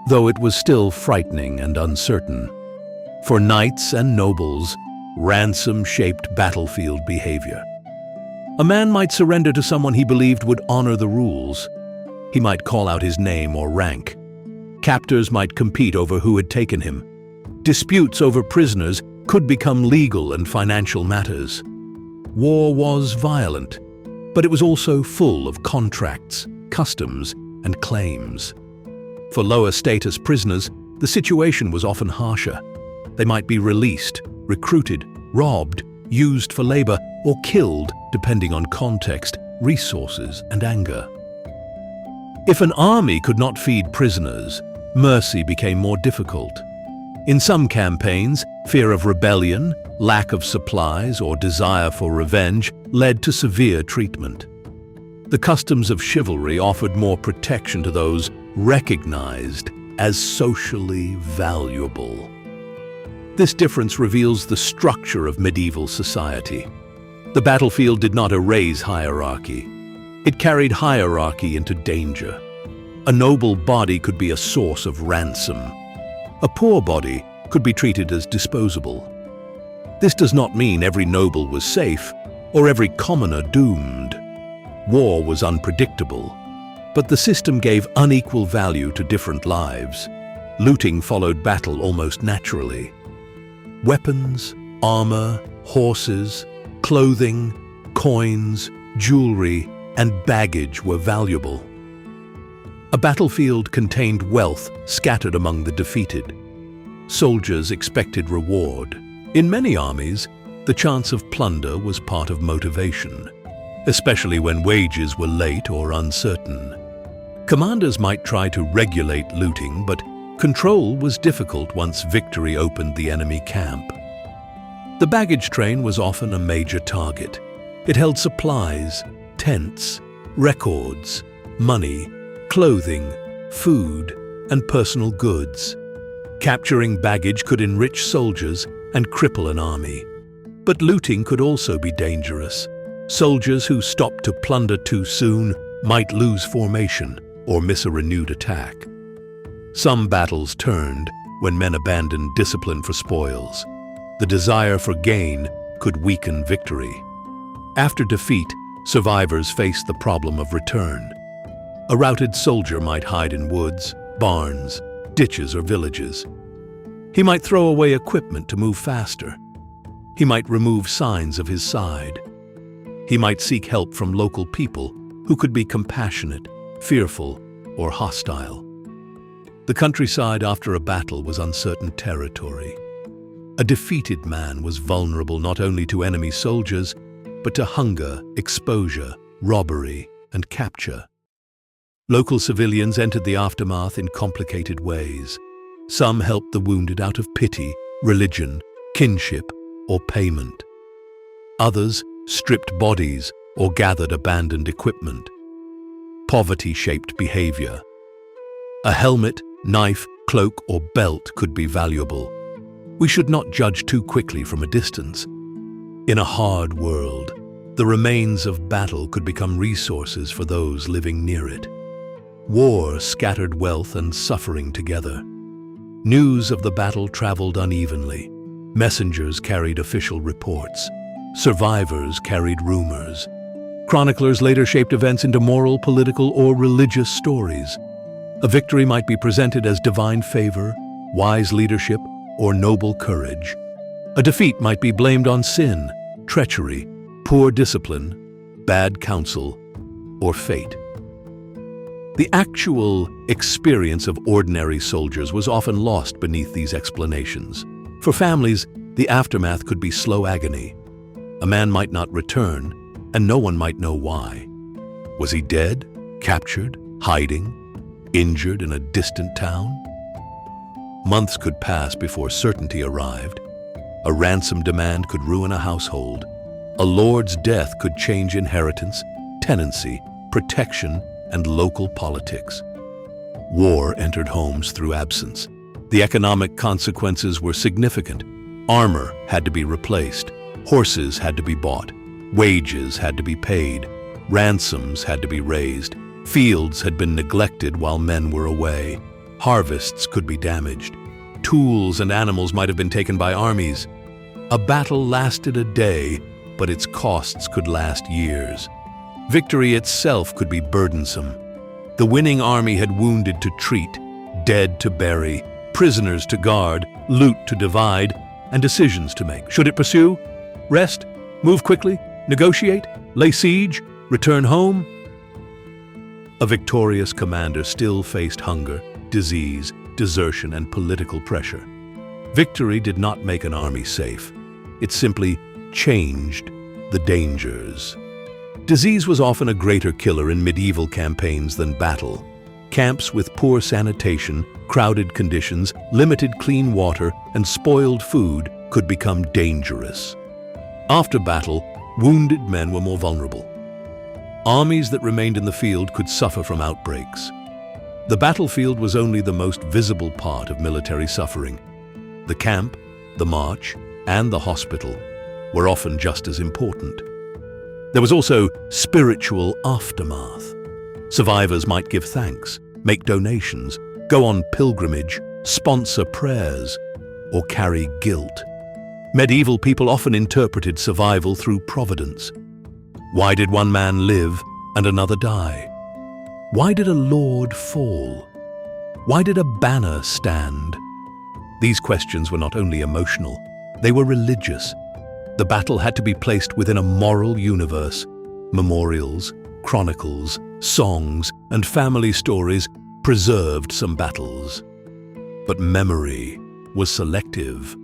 though it was still frightening and uncertain. For knights and nobles, ransom shaped battlefield behavior. A man might surrender to someone he believed would honor the rules. He might call out his name or rank. Captors might compete over who had taken him. Disputes over prisoners could become legal and financial matters. War was violent, but it was also full of contracts, customs, and claims. For lower status prisoners, the situation was often harsher. They might be released, recruited, robbed, used for labor, or killed depending on context, resources, and anger. If an army could not feed prisoners, mercy became more difficult. In some campaigns, fear of rebellion, lack of supplies, or desire for revenge led to severe treatment. The customs of chivalry offered more protection to those recognized as socially valuable. This difference reveals the structure of medieval society. The battlefield did not erase hierarchy. It carried hierarchy into danger. A noble body could be a source of ransom. A poor body could be treated as disposable. This does not mean every noble was safe or every commoner doomed. War was unpredictable, but the system gave unequal value to different lives. Looting followed battle almost naturally. Weapons, armor, horses, clothing, coins, jewelry, and baggage were valuable. A battlefield contained wealth scattered among the defeated. Soldiers expected reward. In many armies, the chance of plunder was part of motivation, especially when wages were late or uncertain. Commanders might try to regulate looting, but control was difficult once victory opened the enemy camp. The baggage train was often a major target. It held supplies, tents, records, money, clothing, food, and personal goods. Capturing baggage could enrich soldiers and cripple an army. But looting could also be dangerous. Soldiers who stopped to plunder too soon might lose formation or miss a renewed attack. Some battles turned when men abandoned discipline for spoils. The desire for gain could weaken victory. After defeat, survivors faced the problem of return. A routed soldier might hide in woods, barns, ditches, or villages. He might throw away equipment to move faster. He might remove signs of his side. He might seek help from local people who could be compassionate, fearful, or hostile. The countryside after a battle was uncertain territory. A defeated man was vulnerable not only to enemy soldiers, but to hunger, exposure, robbery, and capture. Local civilians entered the aftermath in complicated ways. Some helped the wounded out of pity, religion, kinship, or payment. Others stripped bodies or gathered abandoned equipment. Poverty shaped behavior. A helmet, knife, cloak, or belt could be valuable. We should not judge too quickly from a distance. In a hard world, the remains of battle could become resources for those living near it. War scattered wealth and suffering together. News of the battle traveled unevenly. Messengers carried official reports. Survivors carried rumors. Chroniclers later shaped events into moral, political, or religious stories. A victory might be presented as divine favor, wise leadership, or noble courage. A defeat might be blamed on sin, treachery, poor discipline, bad counsel, or fate. The actual experience of ordinary soldiers was often lost beneath these explanations. For families, the aftermath could be slow agony. A man might not return, and no one might know why. Was he dead, captured, hiding, injured in a distant town? Months could pass before certainty arrived. A ransom demand could ruin a household. A lord's death could change inheritance, tenancy, protection, and local politics. War entered homes through absence. The economic consequences were significant. Armor had to be replaced. Horses had to be bought. Wages had to be paid. Ransoms had to be raised. Fields had been neglected while men were away. Harvests could be damaged. Tools and animals might have been taken by armies. A battle lasted a day, but its costs could last years. Victory itself could be burdensome. The winning army had wounded to treat, dead to bury, prisoners to guard, loot to divide, and decisions to make. Should it pursue? Rest? Move quickly? Negotiate? Lay siege? Return home? A victorious commander still faced hunger, disease, desertion, and political pressure. Victory did not make an army safe. It simply changed the dangers. Disease was often a greater killer in medieval campaigns than battle. Camps with poor sanitation, crowded conditions, limited clean water, and spoiled food could become dangerous. After battle, wounded men were more vulnerable. Armies that remained in the field could suffer from outbreaks. The battlefield was only the most visible part of military suffering. The camp, the march, and the hospital were often just as important. There was also spiritual aftermath. Survivors might give thanks, make donations, go on pilgrimage, sponsor prayers, or carry guilt. Medieval people often interpreted survival through providence. Why did one man live and another die? Why did a lord fall? Why did a banner stand? These questions were not only emotional, they were religious. The battle had to be placed within a moral universe. Memorials, chronicles, songs, and family stories preserved some battles. But memory was selective.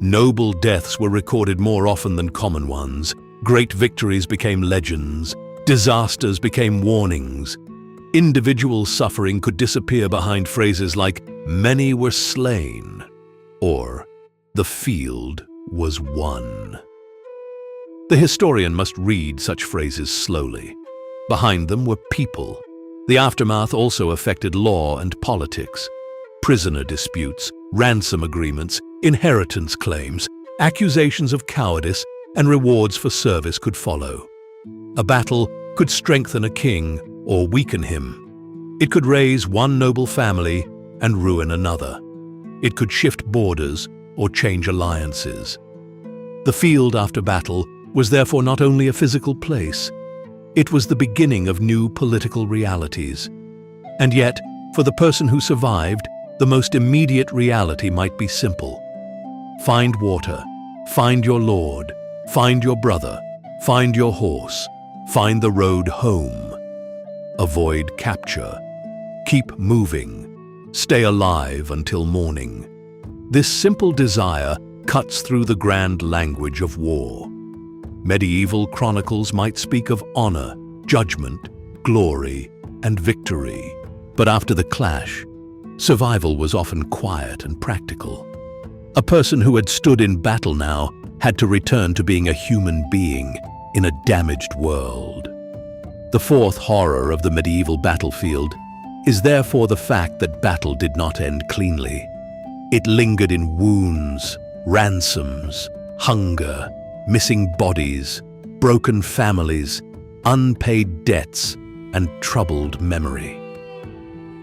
Noble deaths were recorded more often than common ones. Great victories became legends. Disasters became warnings. Individual suffering could disappear behind phrases like, "Many were slain," or "The field was won." The historian must read such phrases slowly. Behind them were people. The aftermath also affected law and politics. Prisoner disputes, ransom agreements, inheritance claims, accusations of cowardice, and rewards for service could follow. A battle could strengthen a king or weaken him. It could raise one noble family and ruin another. It could shift borders or change alliances. The field after battle was therefore not only a physical place, it was the beginning of new political realities. And yet, for the person who survived, the most immediate reality might be simple. Find water, find your lord, find your brother, find your horse, find the road home. Avoid capture. Keep moving. Stay alive until morning. This simple desire cuts through the grand language of war. Medieval chronicles might speak of honor, judgment, glory, and victory. But after the clash, survival was often quiet and practical. A person who had stood in battle now had to return to being a human being in a damaged world. The fourth horror of the medieval battlefield is therefore the fact that battle did not end cleanly. It lingered in wounds, ransoms, hunger, missing bodies, broken families, unpaid debts, and troubled memory.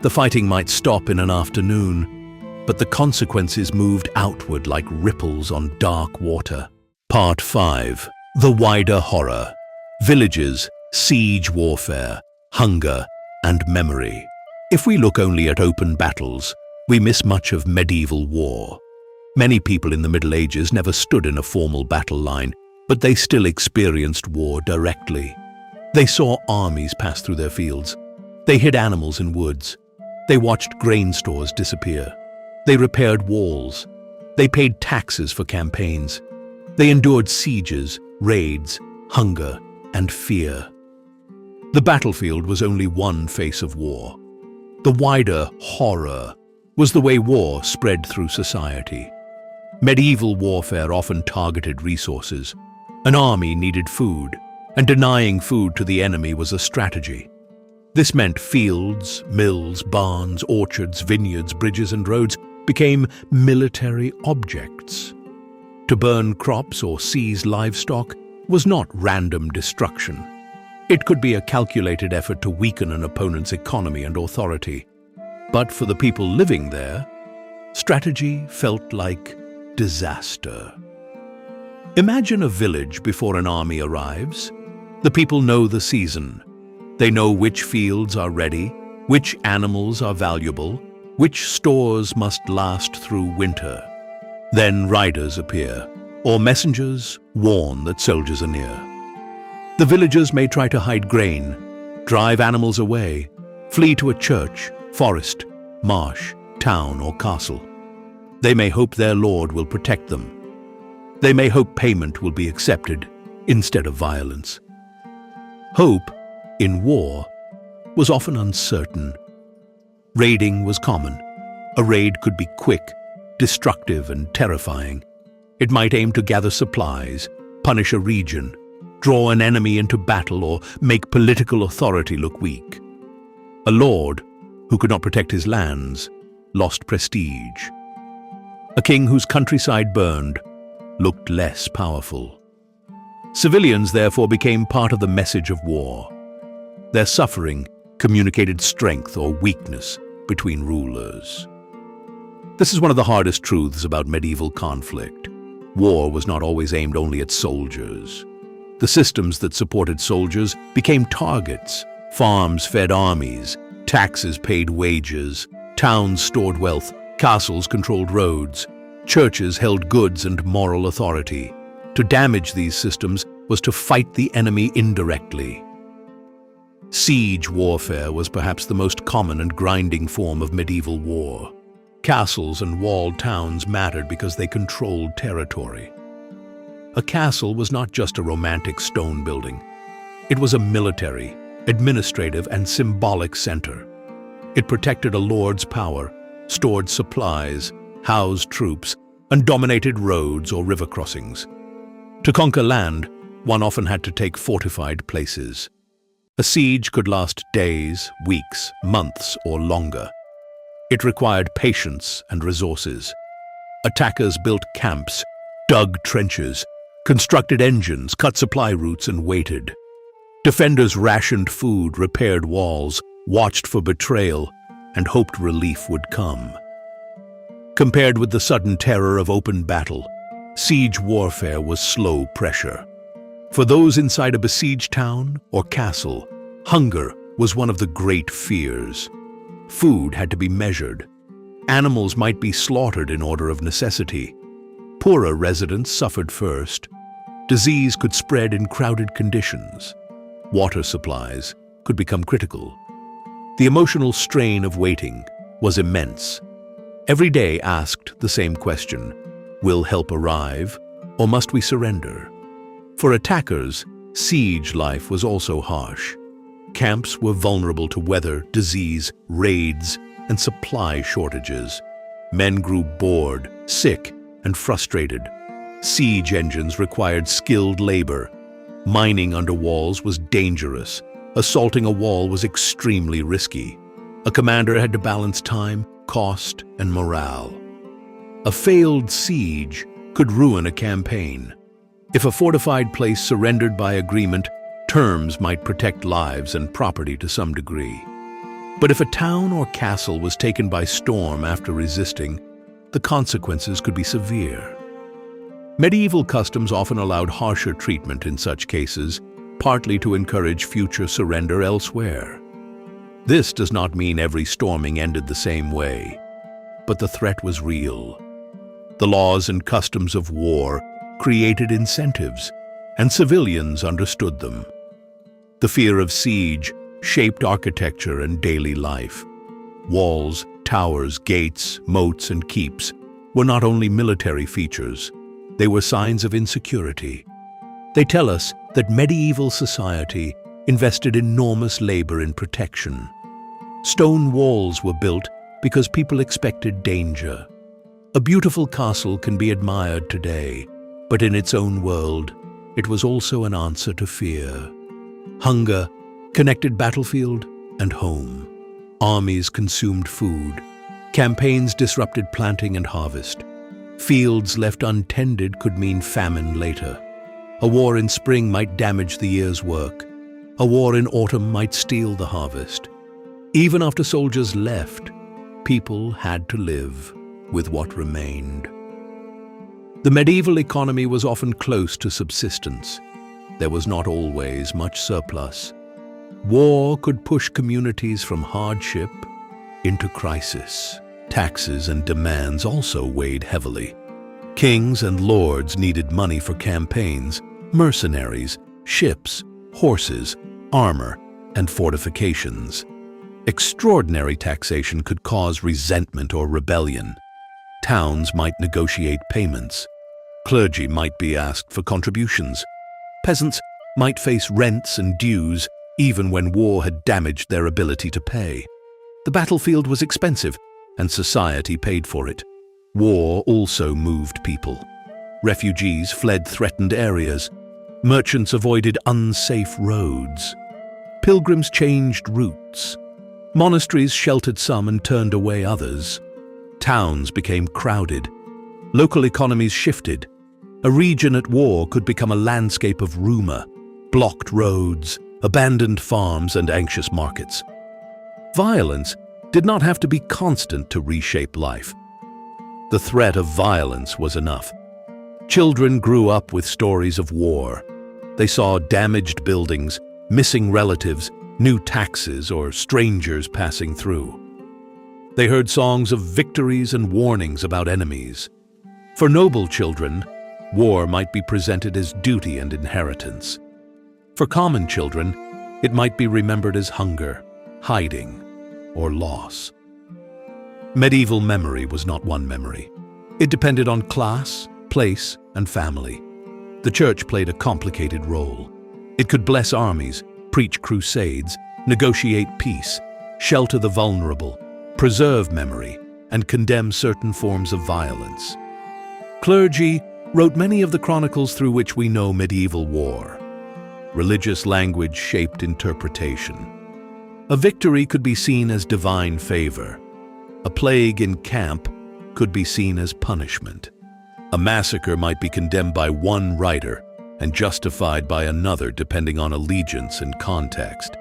The fighting might stop in an afternoon, but the consequences moved outward like ripples on dark water. Part 5. The wider horror. Villages, siege warfare, hunger, and memory. If we look only at open battles, we miss much of medieval war. Many people in the Middle Ages never stood in a formal battle line, but they still experienced war directly. They saw armies pass through their fields. They hid animals in woods. They watched grain stores disappear. They repaired walls. They paid taxes for campaigns. They endured sieges, raids, hunger, and fear. The battlefield was only one face of war. The wider horror was the way war spread through society. Medieval warfare often targeted resources. An army needed food, and denying food to the enemy was a strategy. This meant fields, mills, barns, orchards, vineyards, bridges, and roads became military objects. To burn crops or seize livestock was not random destruction. It could be a calculated effort to weaken an opponent's economy and authority. But for the people living there, strategy felt like disaster. Imagine a village before an army arrives. The people know the season. They know which fields are ready, which animals are valuable, which stores must last through winter. Then riders appear, or messengers warn that soldiers are near. The villagers may try to hide grain, drive animals away, flee to a church, forest, marsh, town, or castle. They may hope their lord will protect them. They may hope payment will be accepted instead of violence. Hope, in war, was often uncertain. Raiding was common. A raid could be quick, destructive, and terrifying. It might aim to gather supplies, punish a region, draw an enemy into battle, or make political authority look weak. A lord who could not protect his lands lost prestige. A king whose countryside burned looked less powerful. Civilians therefore became part of the message of war. Their suffering communicated strength or weakness between rulers. This is one of the hardest truths about medieval conflict. War was not always aimed only at soldiers. The systems that supported soldiers became targets. Farms fed armies, taxes paid wages, towns stored wealth, castles controlled roads, churches held goods and moral authority. To damage these systems was to fight the enemy indirectly. Siege warfare was perhaps the most common and grinding form of medieval war. Castles and walled towns mattered because they controlled territory. A castle was not just a romantic stone building. It was a military, administrative, and symbolic center. It protected a lord's power, stored supplies, housed troops, and dominated roads or river crossings. To conquer land, one often had to take fortified places. A siege could last days, weeks, months, or longer. It required patience and resources. Attackers built camps, dug trenches, constructed engines, cut supply routes, and waited. Defenders rationed food, repaired walls, watched for betrayal, and hoped relief would come. Compared with the sudden terror of open battle, siege warfare was slow pressure. For those inside a besieged town or castle, hunger was one of the great fears. Food had to be measured. Animals might be slaughtered in order of necessity. Poorer residents suffered first. Disease could spread in crowded conditions. Water supplies could become critical. The emotional strain of waiting was immense. Every day asked the same question: will help arrive, or must we surrender? For attackers, siege life was also harsh. Camps were vulnerable to weather, disease, raids, and supply shortages. Men grew bored, sick, and frustrated. Siege engines required skilled labor. Mining under walls was dangerous. Assaulting a wall was extremely risky. A commander had to balance time, cost, and morale. A failed siege could ruin a campaign. If a fortified place surrendered by agreement, terms might protect lives and property to some degree. But if a town or castle was taken by storm after resisting, the consequences could be severe. Medieval customs often allowed harsher treatment in such cases, partly to encourage future surrender elsewhere. This does not mean every storming ended the same way, but the threat was real. The laws and customs of war created incentives, and civilians understood them. The fear of siege shaped architecture and daily life. Walls, towers, gates, moats, and keeps were not only military features, they were signs of insecurity. They tell us that medieval society invested enormous labor in protection. Stone walls were built because people expected danger. A beautiful castle can be admired today, but in its own world, it was also an answer to fear. Hunger connected battlefield and home. Armies consumed food. Campaigns disrupted planting and harvest. Fields left untended could mean famine later. A war in spring might damage the year's work. A war in autumn might steal the harvest. Even after soldiers left, people had to live with what remained. The medieval economy was often close to subsistence. There was not always much surplus. War could push communities from hardship into crisis. Taxes and demands also weighed heavily. Kings and lords needed money for campaigns, mercenaries, ships, horses, armor, and fortifications. Extraordinary taxation could cause resentment or rebellion. Towns might negotiate payments. Clergy might be asked for contributions. Peasants might face rents and dues even when war had damaged their ability to pay. The battlefield was expensive, and society paid for it. War also moved people. Refugees fled threatened areas. Merchants avoided unsafe roads. Pilgrims changed routes. Monasteries sheltered some and turned away others. Towns became crowded. Local economies shifted. A region at war could become a landscape of rumor, blocked roads, abandoned farms, and anxious markets. Violence did not have to be constant to reshape life. The threat of violence was enough. Children grew up with stories of war. They saw damaged buildings, missing relatives, new taxes, or strangers passing through. They heard songs of victories and warnings about enemies. For noble children, war might be presented as duty and inheritance. For common children, it might be remembered as hunger, hiding, or loss. Medieval memory was not one memory. It depended on class, place, and family. The church played a complicated role. It could bless armies, preach crusades, negotiate peace, shelter the vulnerable, preserve memory, and condemn certain forms of violence. Clergy wrote many of the chronicles through which we know medieval war. Religious language shaped interpretation. A victory could be seen as divine favor. A plague in camp could be seen as punishment. A massacre might be condemned by one writer and justified by another depending on allegiance and context.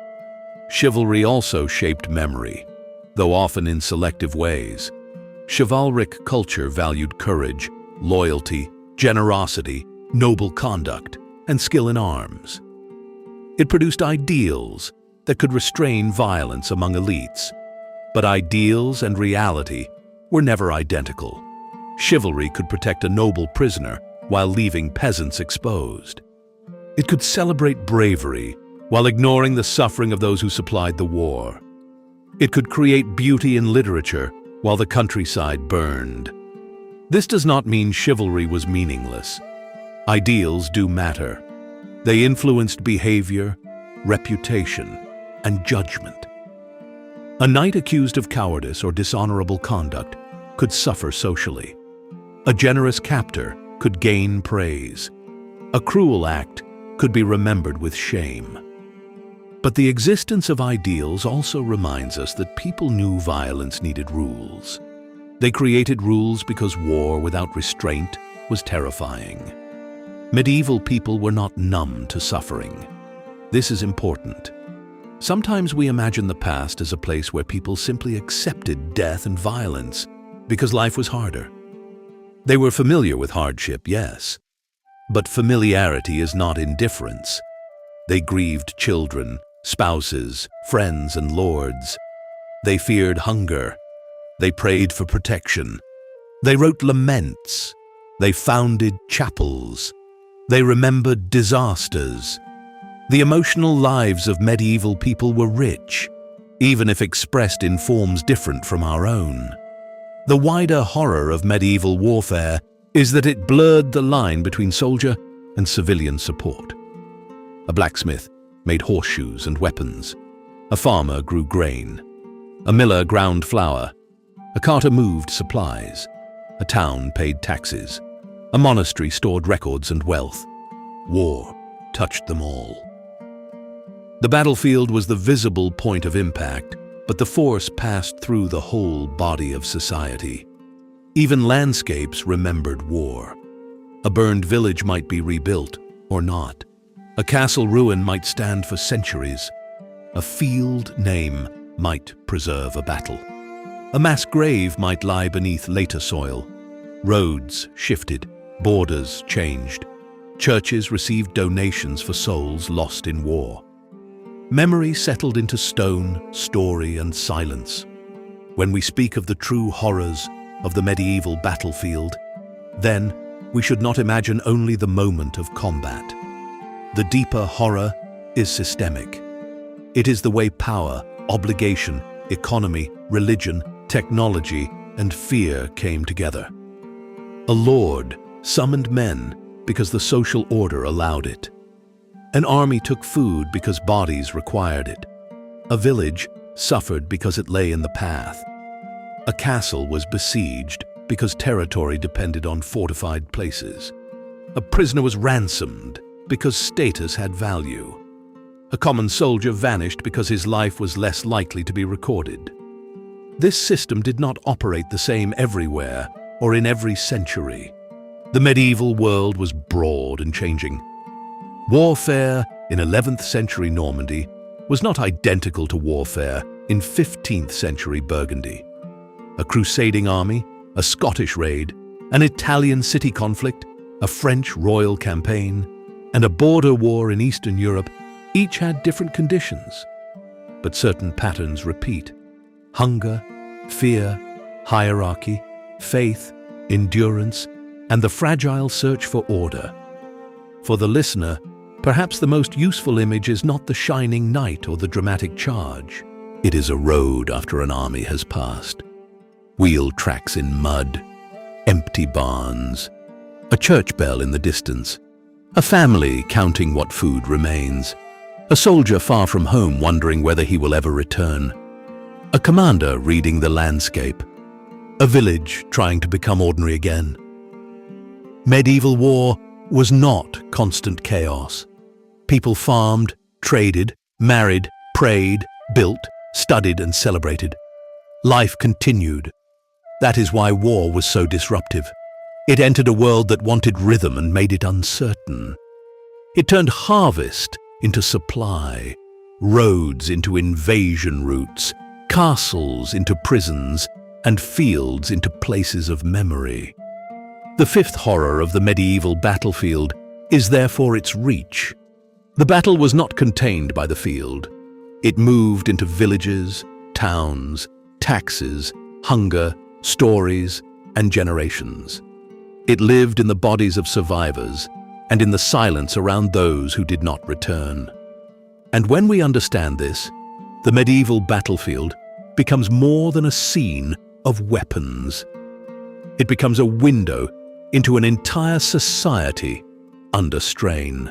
Chivalry also shaped memory, though often in selective ways. Chivalric culture valued courage, loyalty, generosity, noble conduct, and skill in arms. It produced ideals that could restrain violence among elites. But ideals and reality were never identical. Chivalry could protect a noble prisoner while leaving peasants exposed. It could celebrate bravery while ignoring the suffering of those who supplied the war. It could create beauty in literature while the countryside burned. This does not mean chivalry was meaningless. Ideals do matter. They influenced behavior, reputation, and judgment. A knight accused of cowardice or dishonorable conduct could suffer socially. A generous captor could gain praise. A cruel act could be remembered with shame. But the existence of ideals also reminds us that people knew violence needed rules. They created rules because war without restraint was terrifying. Medieval people were not numb to suffering. This is important. Sometimes we imagine the past as a place where people simply accepted death and violence because life was harder. They were familiar with hardship, yes, but familiarity is not indifference. They grieved children, spouses, friends, and lords. They feared hunger. They prayed for protection. They wrote laments. They founded chapels. They remembered disasters. The emotional lives of medieval people were rich, even if expressed in forms different from our own. The wider horror of medieval warfare is that it blurred the line between soldier and civilian support. A blacksmith made horseshoes and weapons. A farmer grew grain. A miller ground flour. A carter moved supplies. A town paid taxes. A monastery stored records and wealth. War touched them all. The battlefield was the visible point of impact, but the force passed through the whole body of society. Even landscapes remembered war. A burned village might be rebuilt, or not. A castle ruin might stand for centuries. A field name might preserve a battle. A mass grave might lie beneath later soil. Roads shifted, borders changed. Churches received donations for souls lost in war. Memory settled into stone, story, and silence. When we speak of the true horrors of the medieval battlefield, then we should not imagine only the moment of combat. The deeper horror is systemic. It is the way power, obligation, economy, religion, technology, and fear came together. A lord summoned men because the social order allowed it. An army took food because bodies required it. A village suffered because it lay in the path. A castle was besieged because territory depended on fortified places. A prisoner was ransomed because status had value. A common soldier vanished because his life was less likely to be recorded. This system did not operate the same everywhere or in every century. The medieval world was broad and changing. Warfare in 11th century Normandy was not identical to warfare in 15th century Burgundy. A crusading army, a Scottish raid, an Italian city conflict, a French royal campaign, and a border war in Eastern Europe each had different conditions. But certain patterns repeat: hunger, fear, hierarchy, faith, endurance, and the fragile search for order. For the listener, perhaps the most useful image is not the shining knight or the dramatic charge. It is a road after an army has passed. Wheel tracks in mud, empty barns, a church bell in the distance, a family counting what food remains, a soldier far from home wondering whether he will ever return, a commander reading the landscape, a village trying to become ordinary again. Medieval war was not constant chaos. People farmed, traded, married, prayed, built, studied, and celebrated. Life continued. That is why war was so disruptive. It entered a world that wanted rhythm and made it uncertain. It turned harvest into supply, roads into invasion routes, castles into prisons, and fields into places of memory. The fifth horror of the medieval battlefield is therefore its reach. The battle was not contained by the field. It moved into villages, towns, taxes, hunger, stories, and generations. It lived in the bodies of survivors and in the silence around those who did not return. And when we understand this, the medieval battlefield becomes more than a scene of weapons. It becomes a window into an entire society under strain.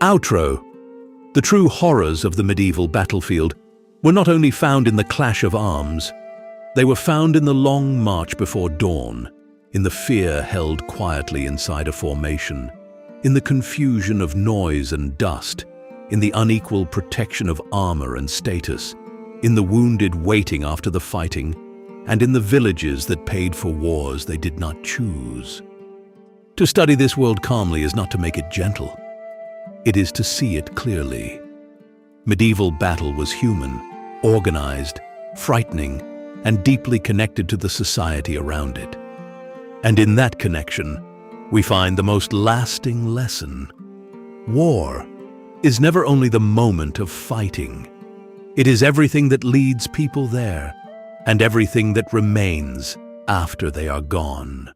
Outro. The true horrors of the medieval battlefield were not only found in the clash of arms, they were found in the long march before dawn, in the fear held quietly inside a formation, in the confusion of noise and dust, in the unequal protection of armor and status, in the wounded waiting after the fighting, and in the villages that paid for wars they did not choose. To study this world calmly is not to make it gentle. It is to see it clearly. Medieval battle was human, organized, frightening, and deeply connected to the society around it. And in that connection, we find the most lasting lesson. War is never only the moment of fighting. It is everything that leads people there, and everything that remains after they are gone.